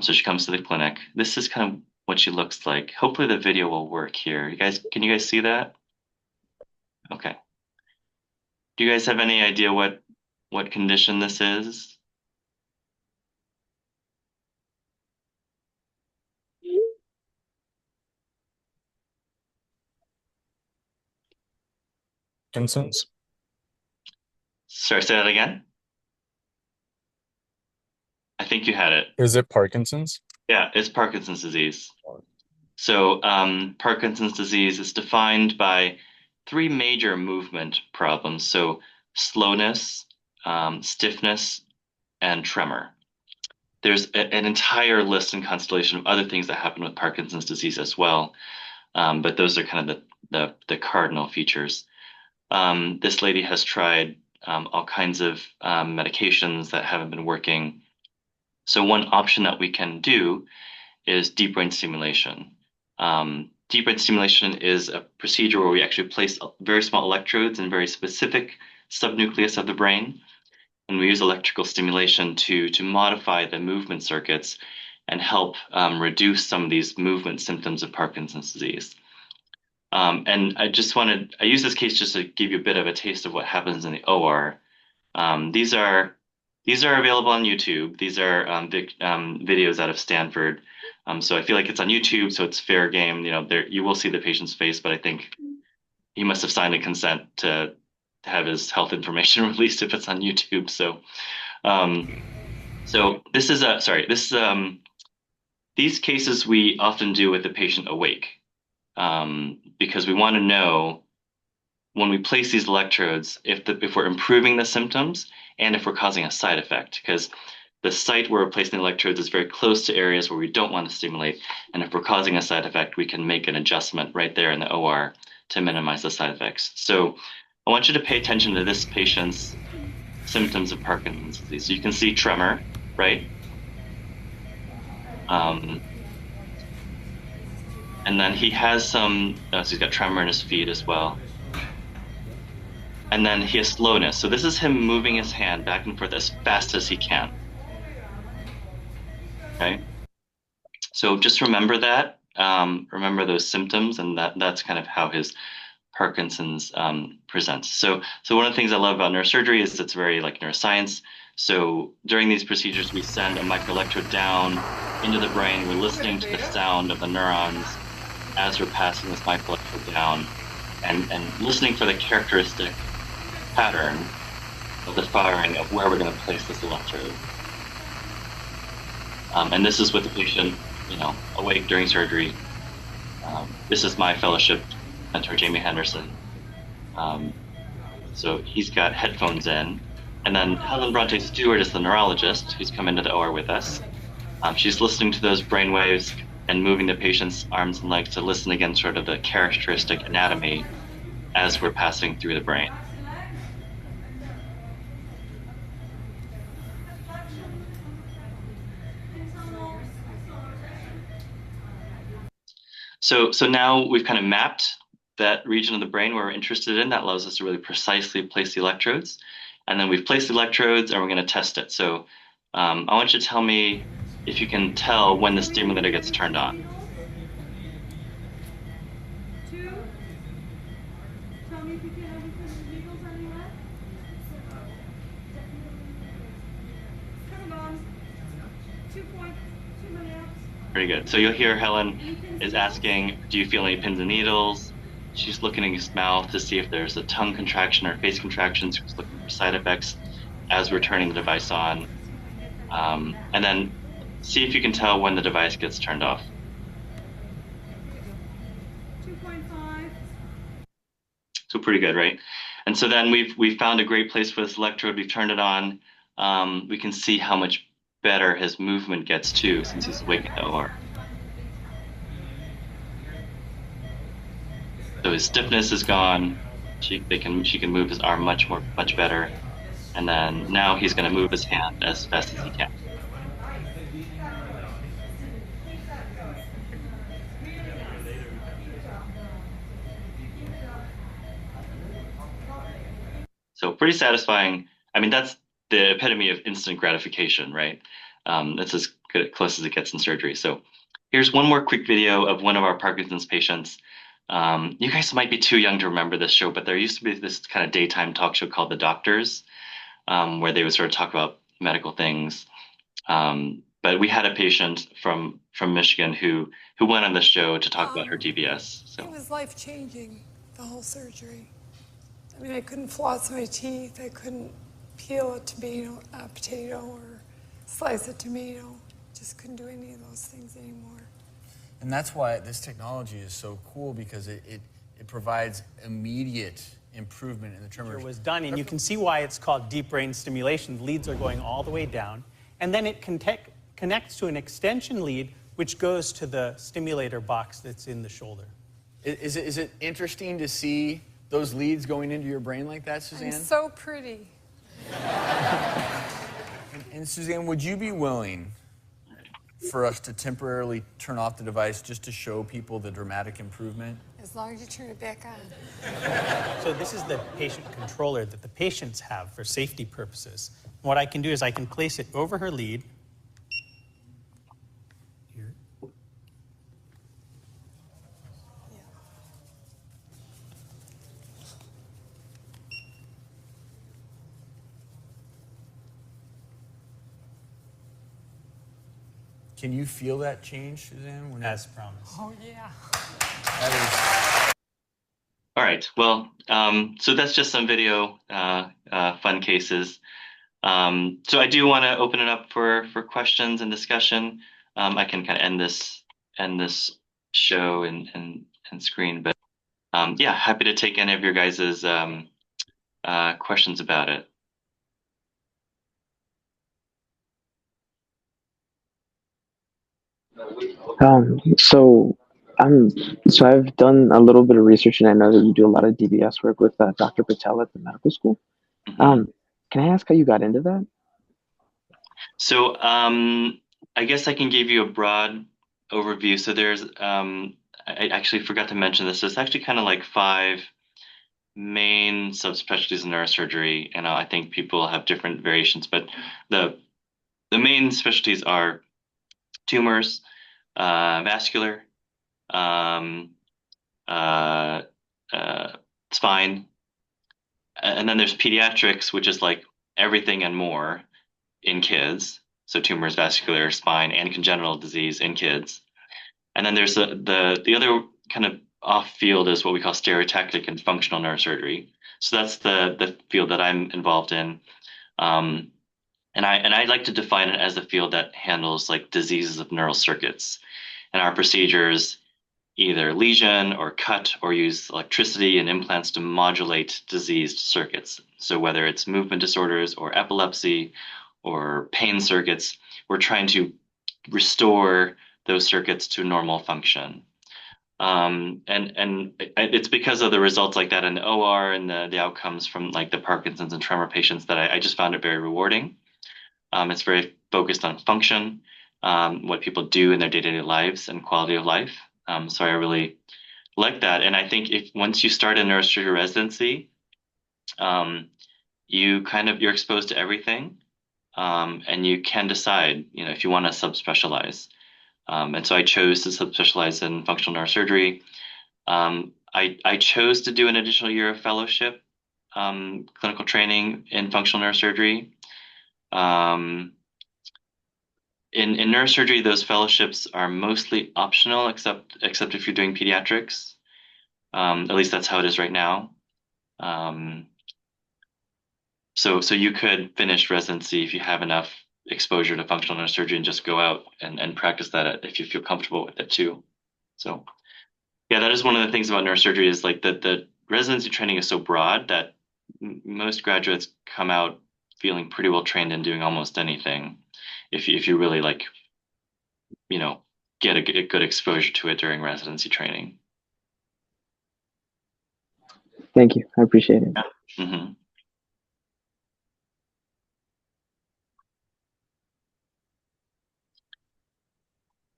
So she comes to the clinic. This is kind of what she looks like. Hopefully the video will work here. Can you guys see that? Okay. Do you guys have any idea what condition this is? Parkinson's? Sorry, say that again. I think you had it. Is it Parkinson's? Yeah, it's Parkinson's disease. So Parkinson's disease is defined by three major movement problems. So slowness, stiffness, and tremor. There's an entire list and constellation of other things that happen with Parkinson's disease as well. But those are kind of the cardinal features. This lady has tried all kinds of medications that haven't been working. So one option that we can do is deep brain stimulation. Deep brain stimulation is a procedure where we actually place very small electrodes in very specific subnucleus of the brain, and we use electrical stimulation to modify the movement circuits and help reduce some of these movement symptoms of Parkinson's disease. And I use this case just to give you a bit of a taste of what happens in the OR. These are available on YouTube. These are videos out of Stanford. So I feel like it's on YouTube, so it's fair game. There you will see the patient's face, but I think he must have signed a consent to have his health information released if it's on YouTube. So this is these cases we often do with the patient awake, because we want to know when we place these electrodes if we're improving the symptoms and if we're causing a side effect, because the site where we're placing the electrodes is very close to areas where we don't want to stimulate, and if we're causing a side effect, we can make an adjustment right there in the OR to minimize the side effects. So I want you to pay attention to this patient's symptoms of Parkinson's disease. So you can see tremor, right? And then he has so he's got tremor in his feet as well. And then he has slowness. So this is him moving his hand back and forth as fast as he can. Okay. So just remember that. Remember those symptoms, and that's kind of how his Parkinson's presents. So one of the things I love about neurosurgery is it's very like neuroscience. So during these procedures, we send a microelectrode down into the brain. We're listening to the sound of the neurons as we're passing this microelectrode down, and listening for the characteristic pattern of the firing of where we're going to place this electrode. And this is with the patient, awake during surgery. This is my fellowship mentor, Jamie Henderson. So he's got headphones in. And then Helen Bronte Stewart is the neurologist who's come into the OR with us. She's listening to those brain waves and moving the patient's arms and legs to listen again sort of the characteristic anatomy as we're passing through the brain. So now we've kind of mapped that region of the brain where we're interested in. That allows us to really precisely place the electrodes. And then we've placed the electrodes and we're going to test it. So I want you to tell me if you can tell when the stimulator gets turned on. 2. Tell me if you can have any needles anywhere. Turn it on. 2.2 milliamps. Very good. So you'll hear Helen is asking, do you feel any pins and needles? She's looking in his mouth to see if there's a tongue contraction or face contractions. She's looking for side effects as we're turning the device on. And then see if you can tell when the device gets turned off. 2.5. So pretty good, right? And so then we've found a great place for this electrode. We've turned it on. We can see how much better his movement gets too, since he's awake in the OR. So his stiffness is gone. She can move his arm much better. And then now he's going to move his hand as fast as he can. So pretty satisfying. I mean, that's the epitome of instant gratification, right? That's as close as it gets in surgery. So here's one more quick video of one of our Parkinson's patients. You guys might be too young to remember this show, but there used to be this kind of daytime talk show called The Doctors, where they would sort of talk about medical things. But we had a patient from Michigan who went on the show to talk about her DBS. So it was life-changing, the whole surgery. I mean, I couldn't floss my teeth. I couldn't peel a potato or slice a tomato. Just couldn't do any of those things anymore. And that's why this technology is so cool, because it provides immediate improvement in the tremor. Was done, and you can see why it's called deep brain stimulation. The leads are going all the way down, and then it connects to an extension lead, which goes to the stimulator box that's in the shoulder. Is it interesting to see those leads going into your brain like that, Suzanne? I'm so pretty. And Suzanne, would you be willing for us to temporarily turn off the device just to show people the dramatic improvement? As long as you turn it back on. So this is the patient controller that the patients have for safety purposes. What I can do is I can place it over her lead. Here. Can you feel that change, Suzanne? As promised. Oh, yeah. All right. Well, so that's just some video fun cases. So I do want to open it up for questions and discussion. I can kind of end this show and screen, but yeah, happy to take any of your guys's questions about it. So I've done a little bit of research, and I know that you do a lot of DBS work with Dr. Patel at the medical school. Mhm. Can I ask how you got into that? So I guess I can give you a broad overview. So there's I actually forgot to mention this. There's actually kind of like 5 main subspecialties in neurosurgery, and I think people have different variations, but the main specialties are tumors, vascular, um, uh, spine, and then there's pediatrics, which is like everything and more in kids. So tumors, vascular, spine, and congenital disease in kids. And then there's the other kind of off field is what we call stereotactic and functional neurosurgery. So that's the field that I'm involved in. And I like to define it as a field that handles like diseases of neural circuits. And our procedures either lesion or cut or use electricity and implants to modulate diseased circuits. So whether it's movement disorders or epilepsy or pain circuits, we're trying to restore those circuits to normal function. And it's because of the results like that in the OR and the outcomes from like the Parkinson's and tremor patients that I just found it very rewarding. It's very focused on function, what people do in their day-to-day lives and quality of life. So I really like that. And I think if once you start a neurosurgery residency, you're exposed to everything, and you can decide, if you want to subspecialize. And so I chose to subspecialize in functional neurosurgery. I chose to do an additional year of fellowship, clinical training in functional neurosurgery. In neurosurgery, those fellowships are mostly optional, except if you're doing pediatrics. At least that's how it is right now. So you could finish residency if you have enough exposure to functional neurosurgery and just go out and practice that if you feel comfortable with it too. So yeah, that is one of the things about neurosurgery is like the residency training is so broad that most graduates come out feeling pretty well trained in doing almost anything if you really like, get a good exposure to it during residency training. Thank you. I appreciate it. Yeah. Mm-hmm.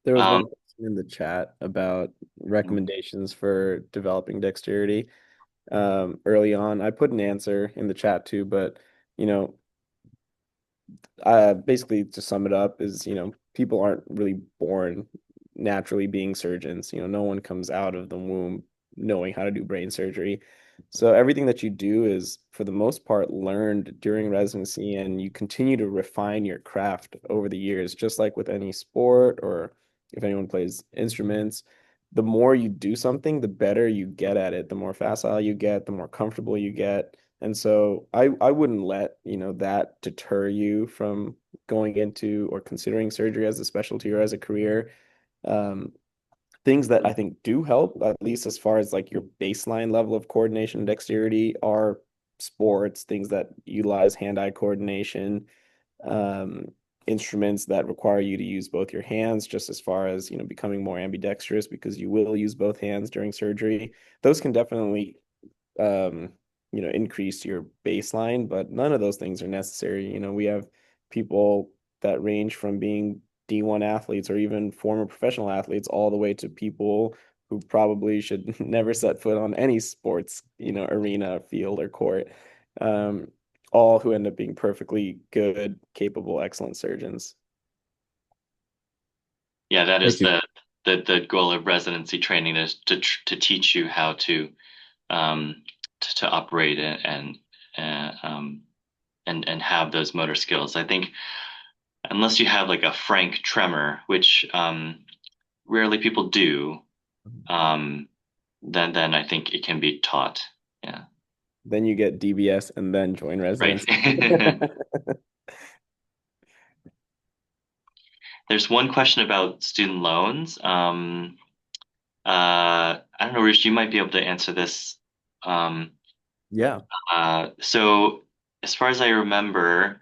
There was one question in the chat about recommendations for developing dexterity early on. I put an answer in the chat too, but basically to sum it up is, people aren't really born naturally being surgeons. No one comes out of the womb knowing how to do brain surgery. So everything that you do is, for the most part, learned during residency, and you continue to refine your craft over the years, just like with any sport or if anyone plays instruments. The more you do something, the better you get at it, the more facile you get, the more comfortable you get. And so I wouldn't let, that deter you from going into or considering surgery as a specialty or as a career, um, things that I think do help, at least as far as like your baseline level of coordination and dexterity, are sports, things that utilize hand-eye coordination, um, instruments that require you to use both your hands, just as far as, becoming more ambidextrous because you will use both hands during surgery. Those can definitely, um, increase your baseline, but none of those things are necessary. We have people that range from being D1 athletes or even former professional athletes all the way to people who probably should never set foot on any sports, arena, field, or court. Um, all who end up being perfectly good, capable, excellent surgeons. Yeah, that Thank is you. the goal of residency training is to teach you how um, to operate and have those motor skills. I think unless you have like a frank tremor, which rarely people do, um, then I think it can be taught. Yeah, Then you get DBS and then join right. residency. There's one question about student loans. I don't know, Rich, you might be able to answer this. Um, Yeah. so as far as I remember,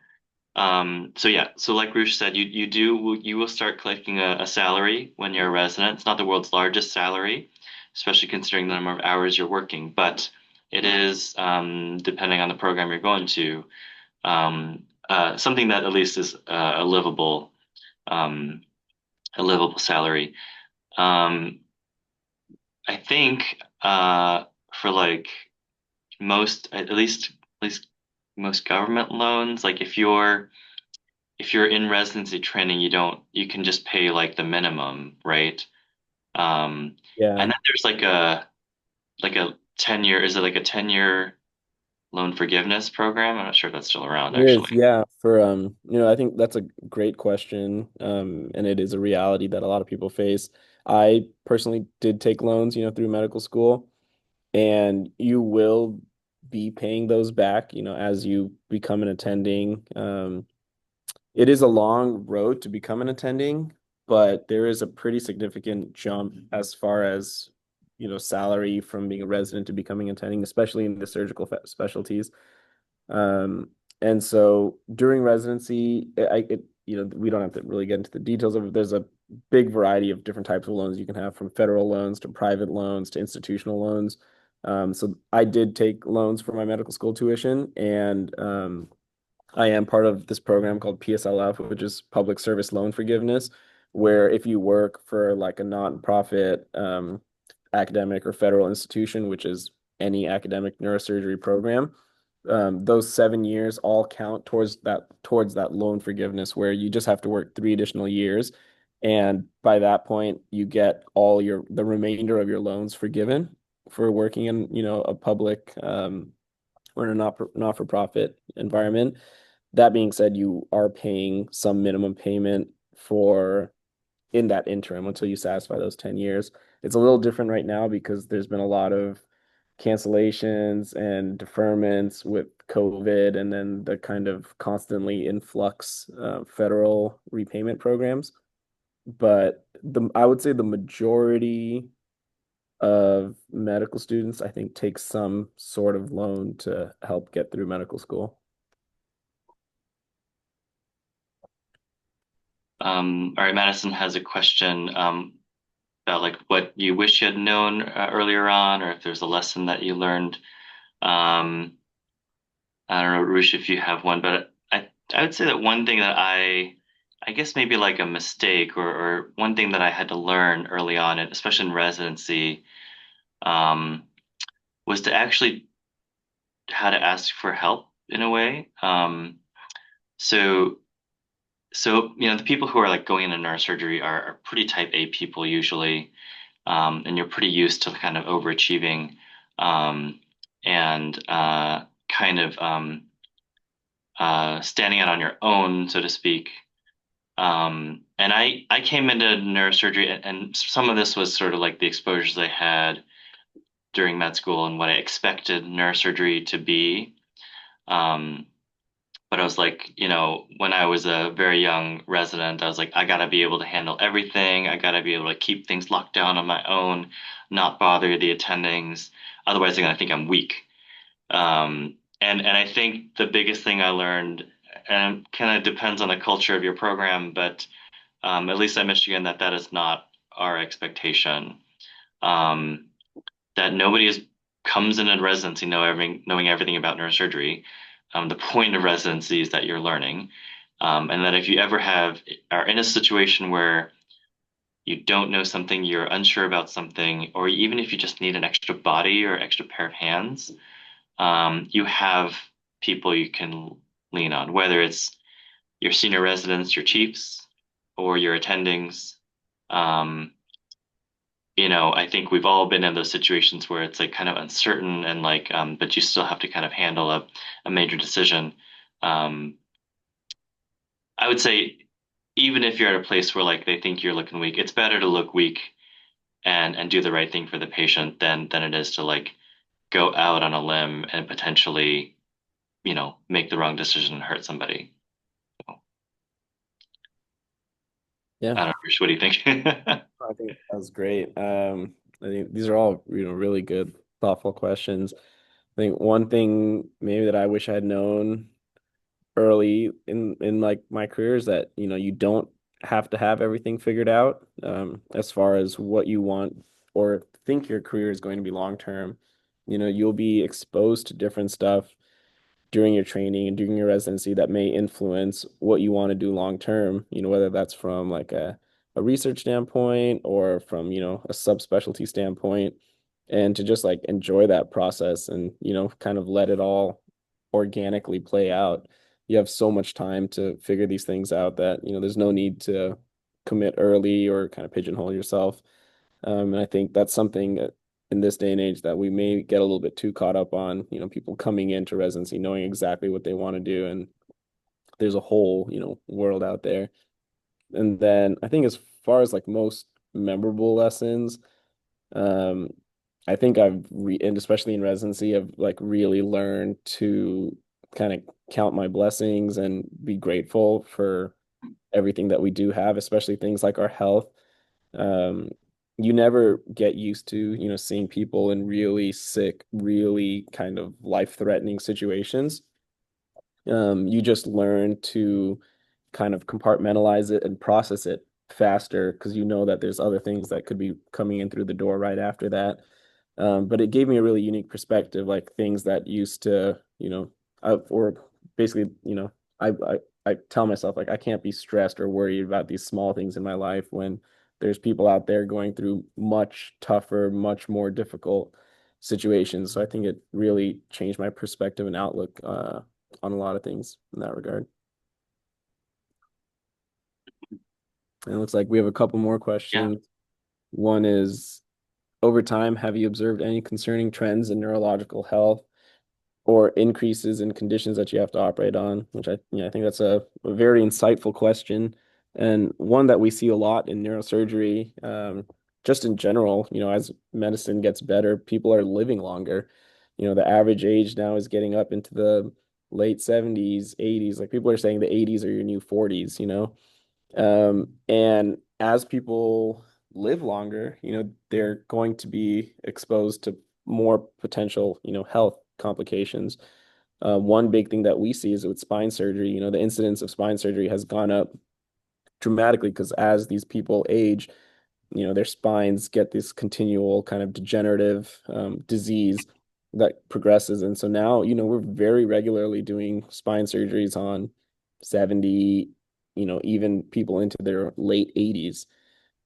so yeah, so like Rush said, you will start collecting a salary when you're a resident. It's not the world's largest salary, especially considering the number of hours you're working, but it is depending on the program you're going to, something that at least is um, a livable salary. Um, I think for like at least most government loans, like if you're in residency training, you can just pay like the minimum, right? Yeah. And then there's like a 10-year, is it like a 10-year loan forgiveness program? I'm not sure if that's still around There actually. is, yeah. I think that's a great question. And it is a reality that a lot of people face. I personally did take loans, through medical school, and you will be paying those back, as you become an attending. It is a long road to become an attending, but there is a pretty significant jump as far as, salary from being a resident to becoming attending, especially in the surgical specialties. Um, and so during residency, we don't have to really get into the details of it. There's a big variety of different types of loans you can have, from federal loans to private loans to institutional loans. So I did take loans for my medical school tuition, and I am part of this program called PSLF, which is Public Service Loan Forgiveness, where if you work for like a nonprofit academic or federal institution, which is any academic neurosurgery program, those 7 years all count towards that loan forgiveness, where you just have to work 3 additional years, and by that point you get the remainder of your loans forgiven for working in a public or in a not for profit environment. That being said, you are paying some minimum payment for in that interim until you satisfy those 10 years. It's a little different right now because there's been a lot of cancellations and deferments with COVID, and then the kind of constantly influx federal repayment programs. But I would say the majority of medical students, I think, take some sort of loan to help get through medical school. All right, Madison has a question about like what you wish you had known earlier on, or if there's a lesson that you learned. Um, I don't know, Rush, if you have one, but I would say that one thing that I guess maybe like a mistake or one thing that I had to learn early on, and especially in residency, um, was to actually how to ask for help in a way. So the people who are like going into neurosurgery are pretty type A people usually, and you're pretty used to kind of overachieving, and kind of standing out on your own, so to speak. And I came into neurosurgery, and some of this was sort of like the exposures I had during med school and what I expected neurosurgery to be. Um, But I was like, when I was a very young resident, I was like, I gotta be able to handle everything. I gotta be able to keep things locked down on my own, not bother the attendings. Otherwise, they're gonna think I'm weak. And I think the biggest thing I learned, and kind of depends on the culture of your program, but at least at Michigan, that is not our expectation. Um, that nobody comes in residency knowing everything about neurosurgery. The point of residency is that you're learning, and that if you ever are in a situation where you don't know something, you're unsure about something, or even if you just need an extra body or extra pair of hands, you have people you can lean on, whether it's your senior residents, your chiefs, or your attendings. Um, I think we've all been in those situations where it's like kind of uncertain and like, but you still have to kind of handle a major decision. Um, I would say even if you're at a place where like they think you're looking weak, it's better to look weak and do the right thing for the patient than it is to like go out on a limb and potentially, make the wrong decision and hurt somebody. Yeah, I don't know, Rich, what do you think? I think that was great. I think these are all, really good, thoughtful questions. I think one thing maybe that I wish I had known early in like my career is that, you don't have to have everything figured out, as far as what you want or think your career is going to be long term. You'll be exposed to different stuff during your training and during your residency that may influence what you want to do long term, whether that's from like a research standpoint or from, a subspecialty standpoint. And to just like enjoy that process and, kind of let it all organically play out. You have so much time to figure these things out that, there's no need to commit early or kind of pigeonhole yourself. And I think that's something that in this day and age that we may get a little bit too caught up on, people coming into residency knowing exactly what they want to do. And there's a whole, world out there. And then I think as far as like most memorable lessons, um, I think and especially in residency, I've like really learned to kind of count my blessings and be grateful for everything that we do have, especially things like our health. Um, you never get used to, seeing people in really sick, really kind of life-threatening situations. You just learn to kind of compartmentalize it and process it faster because you know that there's other things that could be coming in through the door right after that. But it gave me a really unique perspective, like things that used to, or basically, I tell myself like I can't be stressed or worried about these small things in my life when there's people out there going through much tougher, much more difficult situations. So I think it really changed my perspective and outlook on a lot of things in that regard. And it looks like we have a couple more Yeah. questions. One is, over time, have you observed any concerning trends in neurological health or increases in conditions that you have to operate on? Which I think that's a very insightful question, and one that we see a lot in neurosurgery. Just in general, as medicine gets better, people are living longer. The average age now is getting up into the late 70s, 80s. Like people are saying the 80s are your new 40s, and as people live longer, they're going to be exposed to more potential, health complications. One big thing that we see is with spine surgery, the incidence of spine surgery has gone up dramatically because as these people age, their spines get this continual kind of degenerative disease that progresses. And so now, we're very regularly doing spine surgeries on 70, even people into their late 80s.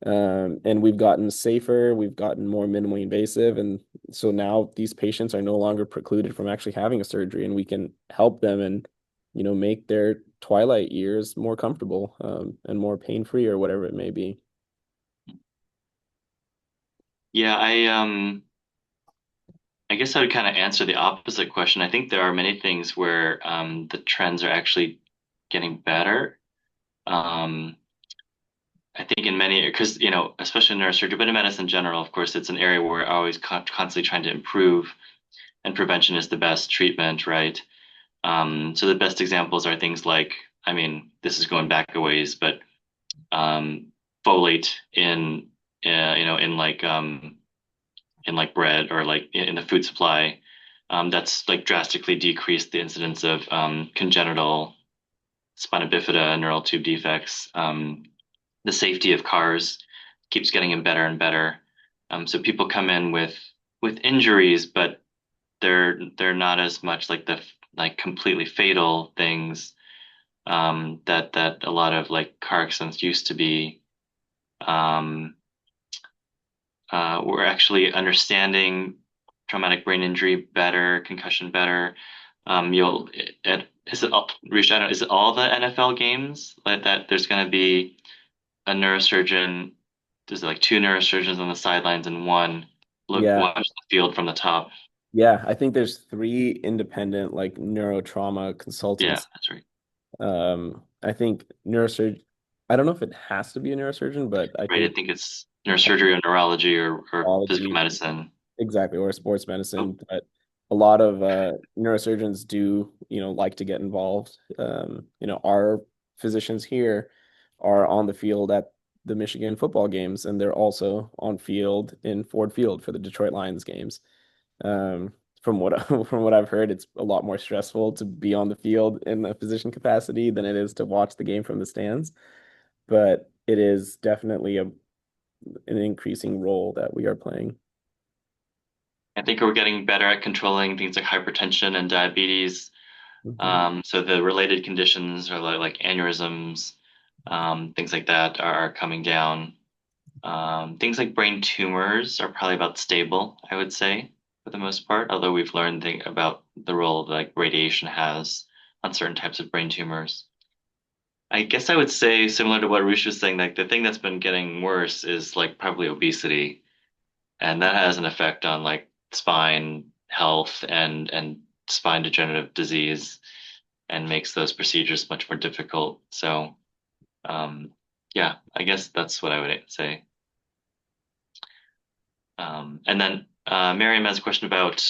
And we've gotten safer, we've gotten more minimally invasive. And so now these patients are no longer precluded from actually having a surgery, and we can help them and, make their twilight years more comfortable and more pain-free or whatever it may be. Yeah, I guess I would kind of answer the opposite question. I think there are many things where the trends are actually getting better. Um, I think in many, because, especially in neurosurgery, but in medicine in general, of course, it's an area where we're always constantly trying to improve, and prevention is the best treatment, right? So the best examples are things like, I mean, this is going back a ways, but folate in like bread or like in the food supply, that's like drastically decreased the incidence of congenital spina bifida neural tube defects. The safety of cars keeps getting better and better. So people come in with injuries, but they're not as much like the like completely fatal things that a lot of like car accidents used to be. Um, we're actually understanding traumatic brain injury better, concussion better. You'll is it all, Rish, I don't, is it all the NFL games like that? There's going to be a neurosurgeon. There's like two neurosurgeons on the sidelines and one look Yeah. watch the field from the top. Yeah, I think there's three independent like neurotrauma Yeah, consultants. that's right. I think neurosurgeon. I don't know if it has to be a neurosurgeon, but I Right. I think think it's neurosurgery or neurology or physical neurology, medicine. exactly, or sports Oh, medicine. But a lot of neurosurgeons do, like to get involved. Our physicians here are on the field at the Michigan football games, and they're also on field in Ford Field for the Detroit Lions games. From what from what I've heard, it's a lot more stressful to be on the field in a physician capacity than it is to watch the game from the stands. But it is definitely an increasing role that we are playing. I think we're getting better at controlling things like hypertension and diabetes. Mhm. So the related conditions are like aneurysms, things like that are coming down. Things like brain tumors are probably about stable, I would say, for the most part, although we've learned about the role that like radiation has on certain types of brain tumors. I guess I would say similar to what Rush was saying, like the thing that's been getting worse is like probably obesity, and that has an effect on like spine health and spine degenerative disease and makes those procedures much more difficult. So, yeah, I guess that's what I would say. And then Miriam has a question about,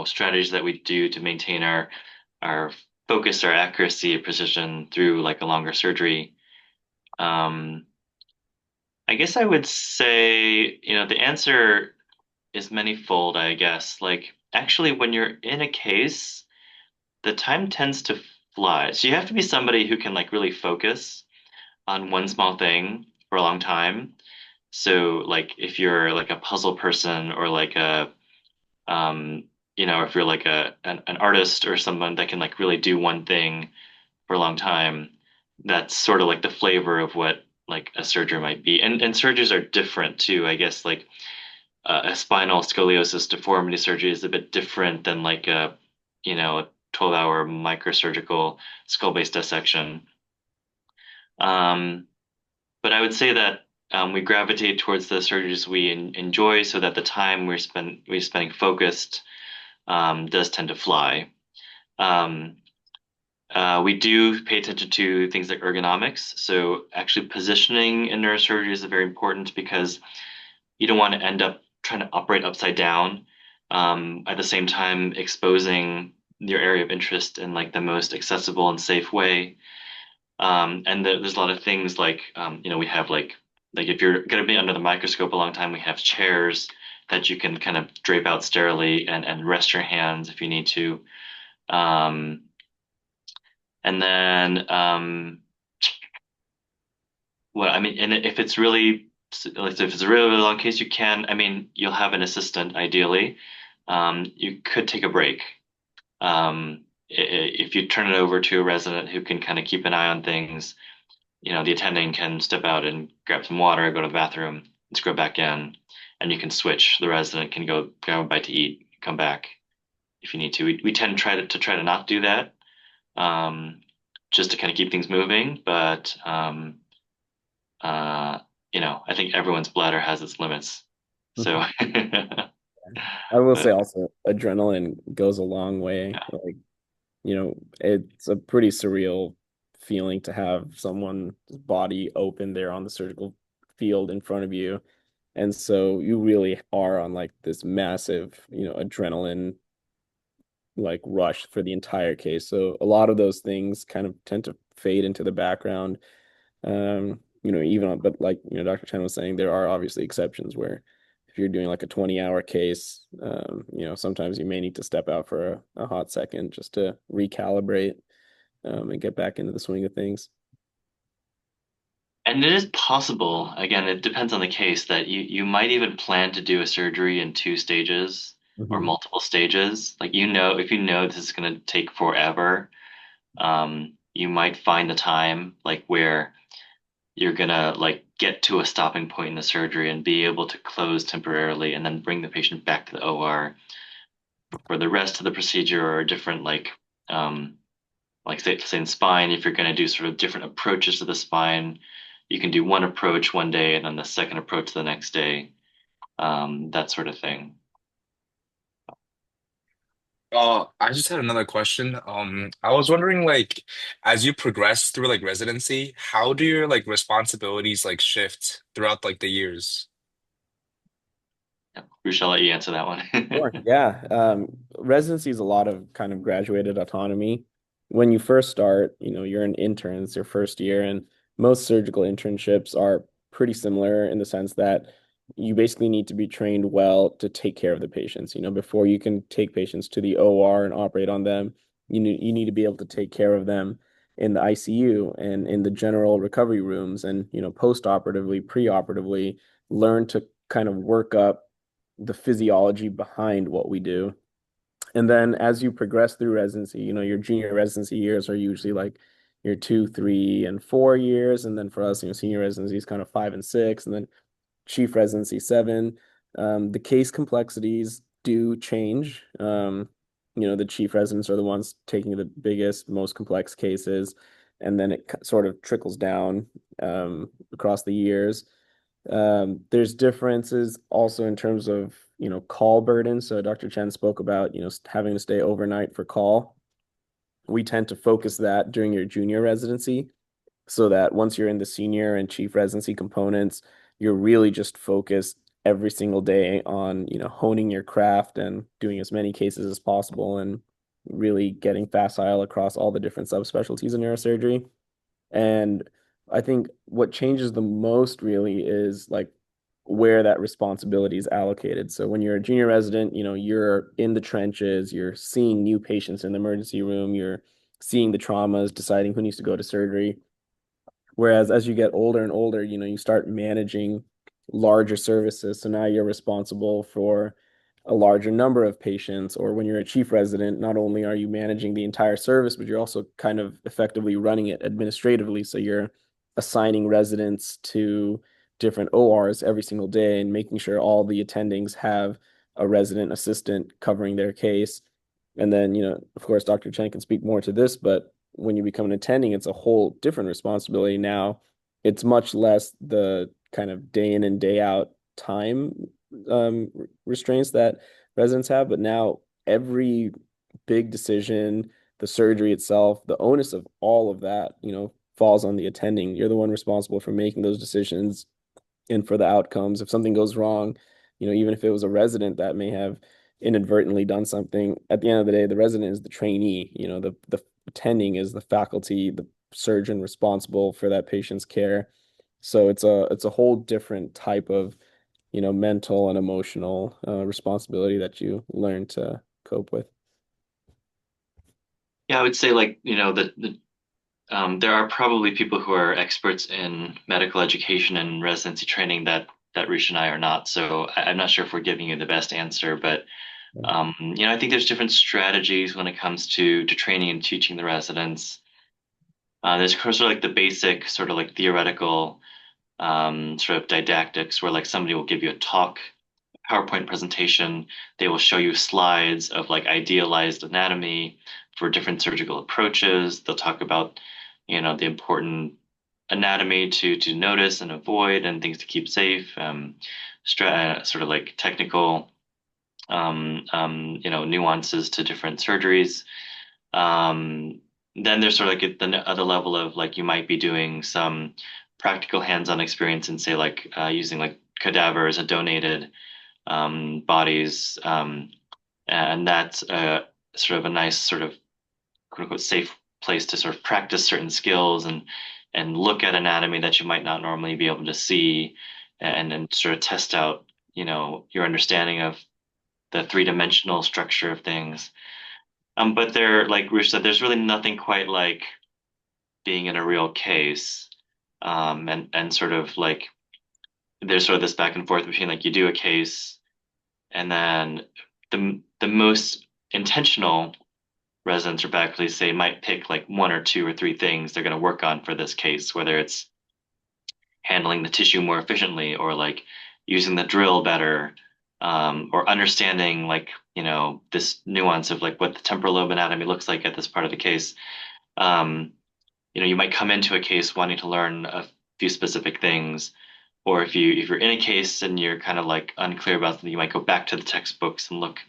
strategies that we do to maintain our focus, our accuracy, precision through like a longer surgery. Um, I guess I would say, the answer is manyfold, I guess. Like, actually, when you're in a case, the time tends to fly. So you have to be somebody who can like really focus on one small thing for a long time. So like if you're like a puzzle person or like if you're like an artist or someone that can like really do one thing for a long time, that's sort of like the flavor of what like a surgery might be. And surgeries are different too, I guess. Like a spinal scoliosis deformity surgery is a bit different than like a 12-hour microsurgical skull-based dissection. Um, but I would say that we gravitate towards the surgeries we enjoy, so that the time we're spending focused does tend to fly. Um, we do pay attention to things like ergonomics. So actually positioning in neurosurgery is very important because you don't want to end up trying to operate upside down, at the same time exposing your area of interest in like the most accessible and safe way. And there's a lot of things like, we have like if you're going to be under the microscope a long time, we have chairs that you can kind of drape out sterilely and rest your hands if you need to. Um, and then, I mean, and if it's really, like, if it's a really, really long case, you can, I mean, you'll have an assistant ideally. You could take a break. If you turn it over to a resident who can kind of keep an eye on things, the attending can step out and grab some water, go to the bathroom, let's go back in, and you can switch. The resident can go grab a bite to eat, come back if you need to. We tend to try to not do that, um, just to kind of keep things moving. But uh, I think everyone's bladder has its limits. So, I will say but also adrenaline goes a long way. yeah, Like, it's a pretty surreal feeling to have someone's body open there on the surgical field in front of you. And so you really are on like this massive, adrenaline, like rush for the entire case. So a lot of those things kind of tend to fade into the background. But like, Dr. Chen was saying, there are obviously exceptions where if you're doing like a 20-hour case, sometimes you may need to step out for a hot second just to recalibrate, and get back into the swing of things. And it is possible, again, it depends on the case, that you might even plan to do a surgery in two stages or Mhm. multiple stages. Like, if you know this is going to take forever, you might find a time like where you're gonna like get to a stopping point in the surgery and be able to close temporarily and then bring the patient back to the OR for the rest of the procedure, or a different like say in spine, if you're going to do sort of different approaches to the spine, you can do one approach one day and then the second approach the next day, that sort of thing. I just had another question. I was wondering, like, as you progress through like residency, how do your like responsibilities like shift throughout like the years? Yeah. Bruce, I'll let you answer that Sure. one. Yeah. Residency is a lot of kind of graduated autonomy. When you first start, you're an intern, it's your first year, and most surgical internships are pretty similar in the sense that you basically need to be trained well to take care of the patients. Before you can take patients to the OR and operate on them, you need to be able to take care of them in the ICU and in the general recovery rooms, and post-operatively, pre-operatively, learn to kind of work up the physiology behind what we do. And then as you progress through residency, your junior residency years are usually like your 2, 3, and 4 years. And then for us, senior residency is kind of 5 and 6, and then chief residency 7. The case complexities do change. The chief residents are the ones taking the biggest, most complex cases, and then it sort of trickles down across the years. There's differences also in terms of, call burden. So Dr. Chen spoke about, having to stay overnight for call. We tend to focus that during your junior residency so that once you're in the senior and chief residency components, you're really just focused every single day on, honing your craft and doing as many cases as possible and really getting facile across all the different subspecialties in neurosurgery. And I think what changes the most really is like where that responsibility is allocated. So when you're a junior resident, you're in the trenches, you're seeing new patients in the emergency room, you're seeing the traumas, deciding who needs to go to surgery. Whereas as you get older and older, you start managing larger services. So now you're responsible for a larger number of patients. Or when you're a chief resident, not only are you managing the entire service, but you're also kind of effectively running it administratively. So you're assigning residents to different ORs every single day and making sure all the attendings have a resident assistant covering their case. And then, of course, Dr. Chen can speak more to this, but when you become an attending, it's a whole different responsibility now. It's much less the kind of day in and day out time restraints that residents have, but now every big decision, the surgery itself, the onus of all of that, falls on the attending. You're the one responsible for making those decisions and for the outcomes. If something goes wrong, even if it was a resident that may have inadvertently done something, at the end of the day, the resident is the trainee. The attending is the faculty, the surgeon responsible for that patient's care. So it's a whole different type of, mental and emotional responsibility that you learn to cope with. Yeah, I would say like, there are probably people who are experts in medical education and residency training that Rish and I are not. So I'm not sure if we're giving you the best answer, but I think there's different strategies when it comes to training and teaching the residents. There's sort of like the basic, sort of like theoretical, sort of didactics, where like somebody will give you a talk, PowerPoint presentation. They will show you slides of like idealized anatomy for different surgical approaches. They'll talk about, the important anatomy to notice and avoid and things to keep safe. Sort of like technical, nuances to different surgeries. Then there's sort of like at the other level of like you might be doing some practical hands-on experience and say like using like cadavers and donated bodies, and that's sort of a nice sort of quote unquote safe place to sort of practice certain skills and look at anatomy that you might not normally be able to see and sort of test out, your understanding of the three-dimensional structure of things. But there, like Rush said, there's really nothing quite like being in a real case. And sort of like there's sort of this back and forth between like you do a case and then the most intentional residents or faculty say might pick like one or two or three things they're going to work on for this case, whether it's handling the tissue more efficiently or like using the drill better, or understanding like, this nuance of like what the temporal lobe anatomy looks like at this part of the case. Um, you might come into a case wanting to learn a few specific things, or if you're in a case and you're kind of like unclear about something, you might go back to the textbooks and look,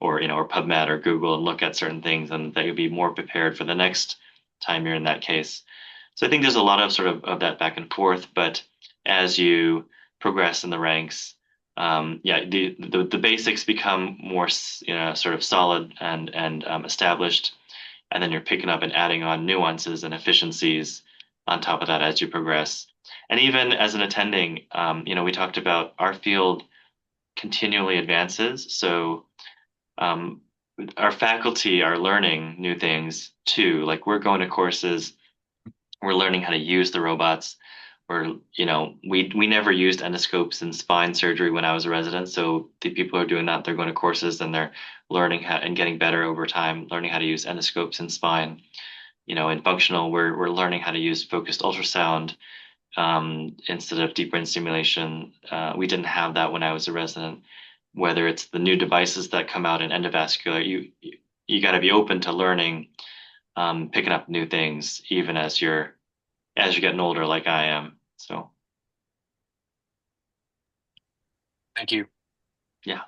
or PubMed or Google and look at certain things, and that you'll be more prepared for the next time you're in that case. So I think there's a lot of sort of that back and forth, but as you progress in the ranks, yeah, the basics become more, sort of solid and established, and then you're picking up and adding on nuances and efficiencies on top of that as you progress. And even as an attending, we talked about our field continually advances. So our faculty are learning new things too. Like we're going to courses, we're learning how to use the robots. We never used endoscopes in spine surgery when I was a resident. So the people who are doing that, they're going to courses and they're learning how and getting better over time, learning how to use endoscopes in spine. In functional, we're learning how to use focused ultrasound instead of deep brain stimulation. We didn't have that when I was a resident. Whether it's the new devices that come out in endovascular, you got to be open to learning, picking up new things, even as you're getting older, like I am. So Thank you. yeah.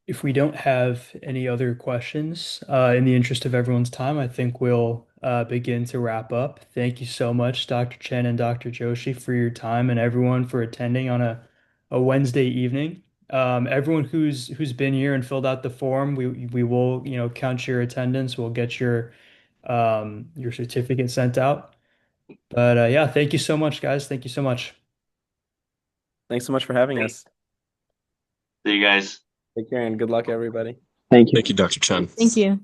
If we don't have any other questions, in the interest of everyone's time, I think we'll begin to wrap up. Thank you so much, Dr. Chen and Dr. Joshi, for your time and everyone for attending on a Wednesday evening. Everyone who's been here and filled out the form, we will, count your attendance. We'll get your certificate sent out. But yeah, thank you so much, guys. Thank you so much. Thanks so much for having us. See you guys. Take care and good luck, everybody. Thank you. Thank you, Dr. Chen. Thank you.